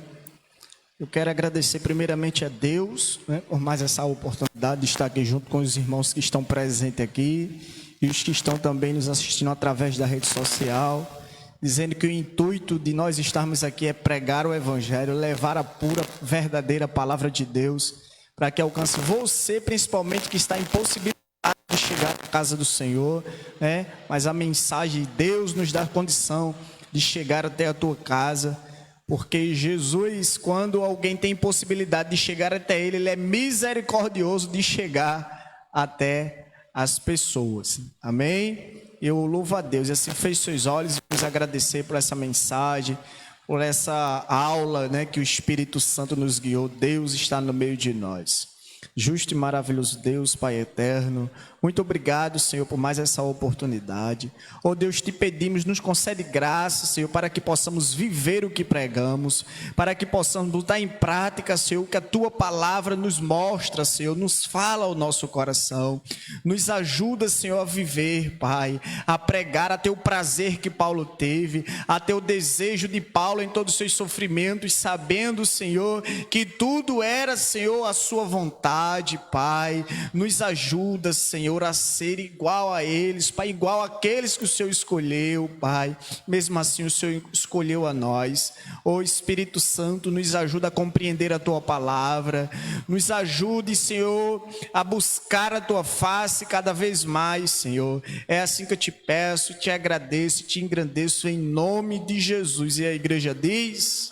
Eu quero agradecer primeiramente a Deus, né, por mais essa oportunidade de estar aqui junto com os irmãos que estão presentes aqui e os que estão também nos assistindo através da rede social, dizendo que o intuito de nós estarmos aqui é pregar o Evangelho, levar a pura, verdadeira palavra de Deus, para que alcance você, principalmente, que está impossibilitado de chegar à casa do Senhor, né? Mas a mensagem de Deus nos dá condição de chegar até a tua casa. Porque Jesus, quando alguém tem possibilidade de chegar até Ele, Ele é misericordioso de chegar até as pessoas. Amém? Eu louvo a Deus. E assim, feche seus olhos e vamos agradecer por essa mensagem, por essa aula, né, que o Espírito Santo nos guiou. Deus está no meio de nós. Justo e maravilhoso Deus, Pai eterno, muito obrigado, Senhor, por mais essa oportunidade. Oh Deus, te pedimos, nos concede graça, Senhor, para que possamos viver o que pregamos, para que possamos botar em prática, Senhor, o que a Tua palavra nos mostra, Senhor, nos fala ao nosso coração, nos ajuda, Senhor, a viver, Pai, a pregar a Teu prazer que Paulo teve, a Teu desejo de Paulo em todos os seus sofrimentos, sabendo, Senhor, que tudo era, Senhor, a Sua vontade, Pai. Nos ajuda, Senhor, a ser igual a eles, Pai, igual àqueles que o Senhor escolheu, Pai. Mesmo assim o Senhor escolheu a nós. Ó Espírito Santo, nos ajuda a compreender a Tua palavra, nos ajude, Senhor, a buscar a Tua face cada vez mais, Senhor. É assim que eu te peço, te agradeço, te engrandeço em nome de Jesus. E a igreja diz...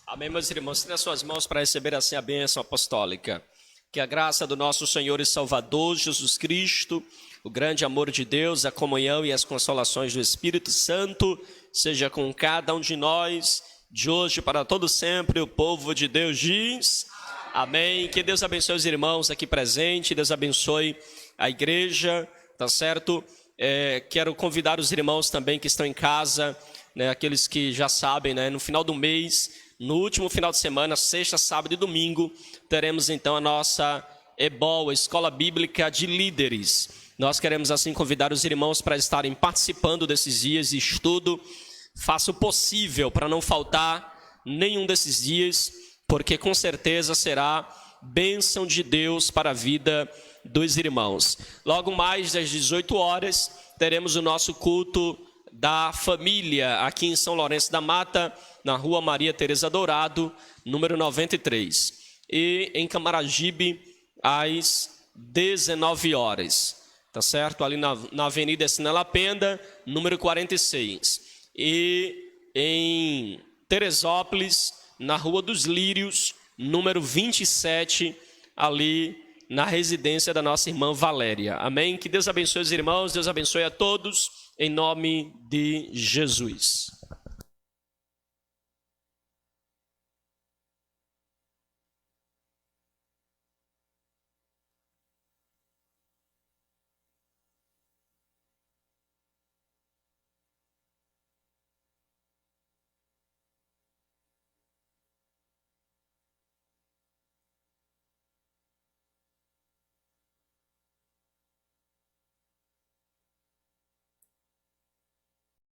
Amém, meus irmãos. Estenda suas mãos para receber assim a bênção apostólica. Que a graça do nosso Senhor e Salvador Jesus Cristo, o grande amor de Deus, a comunhão e as consolações do Espírito Santo seja com cada um de nós, de hoje para todo sempre. O povo de Deus diz amém. Que Deus abençoe os irmãos aqui presentes, Deus abençoe a igreja, tá certo? Quero convidar os irmãos também que estão em casa, né, aqueles que já sabem, né, no final do mês, no último final de semana, sexta, sábado e domingo, teremos então a nossa EBOL, a Escola Bíblica de Líderes. Nós queremos assim convidar os irmãos para estarem participando desses dias de estudo. Faça o possível para não faltar nenhum desses dias, porque com certeza será bênção de Deus para a vida dos irmãos. Logo mais às 18 horas, teremos o nosso culto da família aqui em São Lourenço da Mata, na rua Maria Tereza Dourado, número 93. E em Camaragibe, às 19 horas. Tá certo? Ali na Avenida Sinela Penda, número 46. E em Teresópolis, na Rua dos Lírios, número 27, ali na residência da nossa irmã Valéria. Amém? Que Deus abençoe os irmãos, Deus abençoe a todos, em nome de Jesus.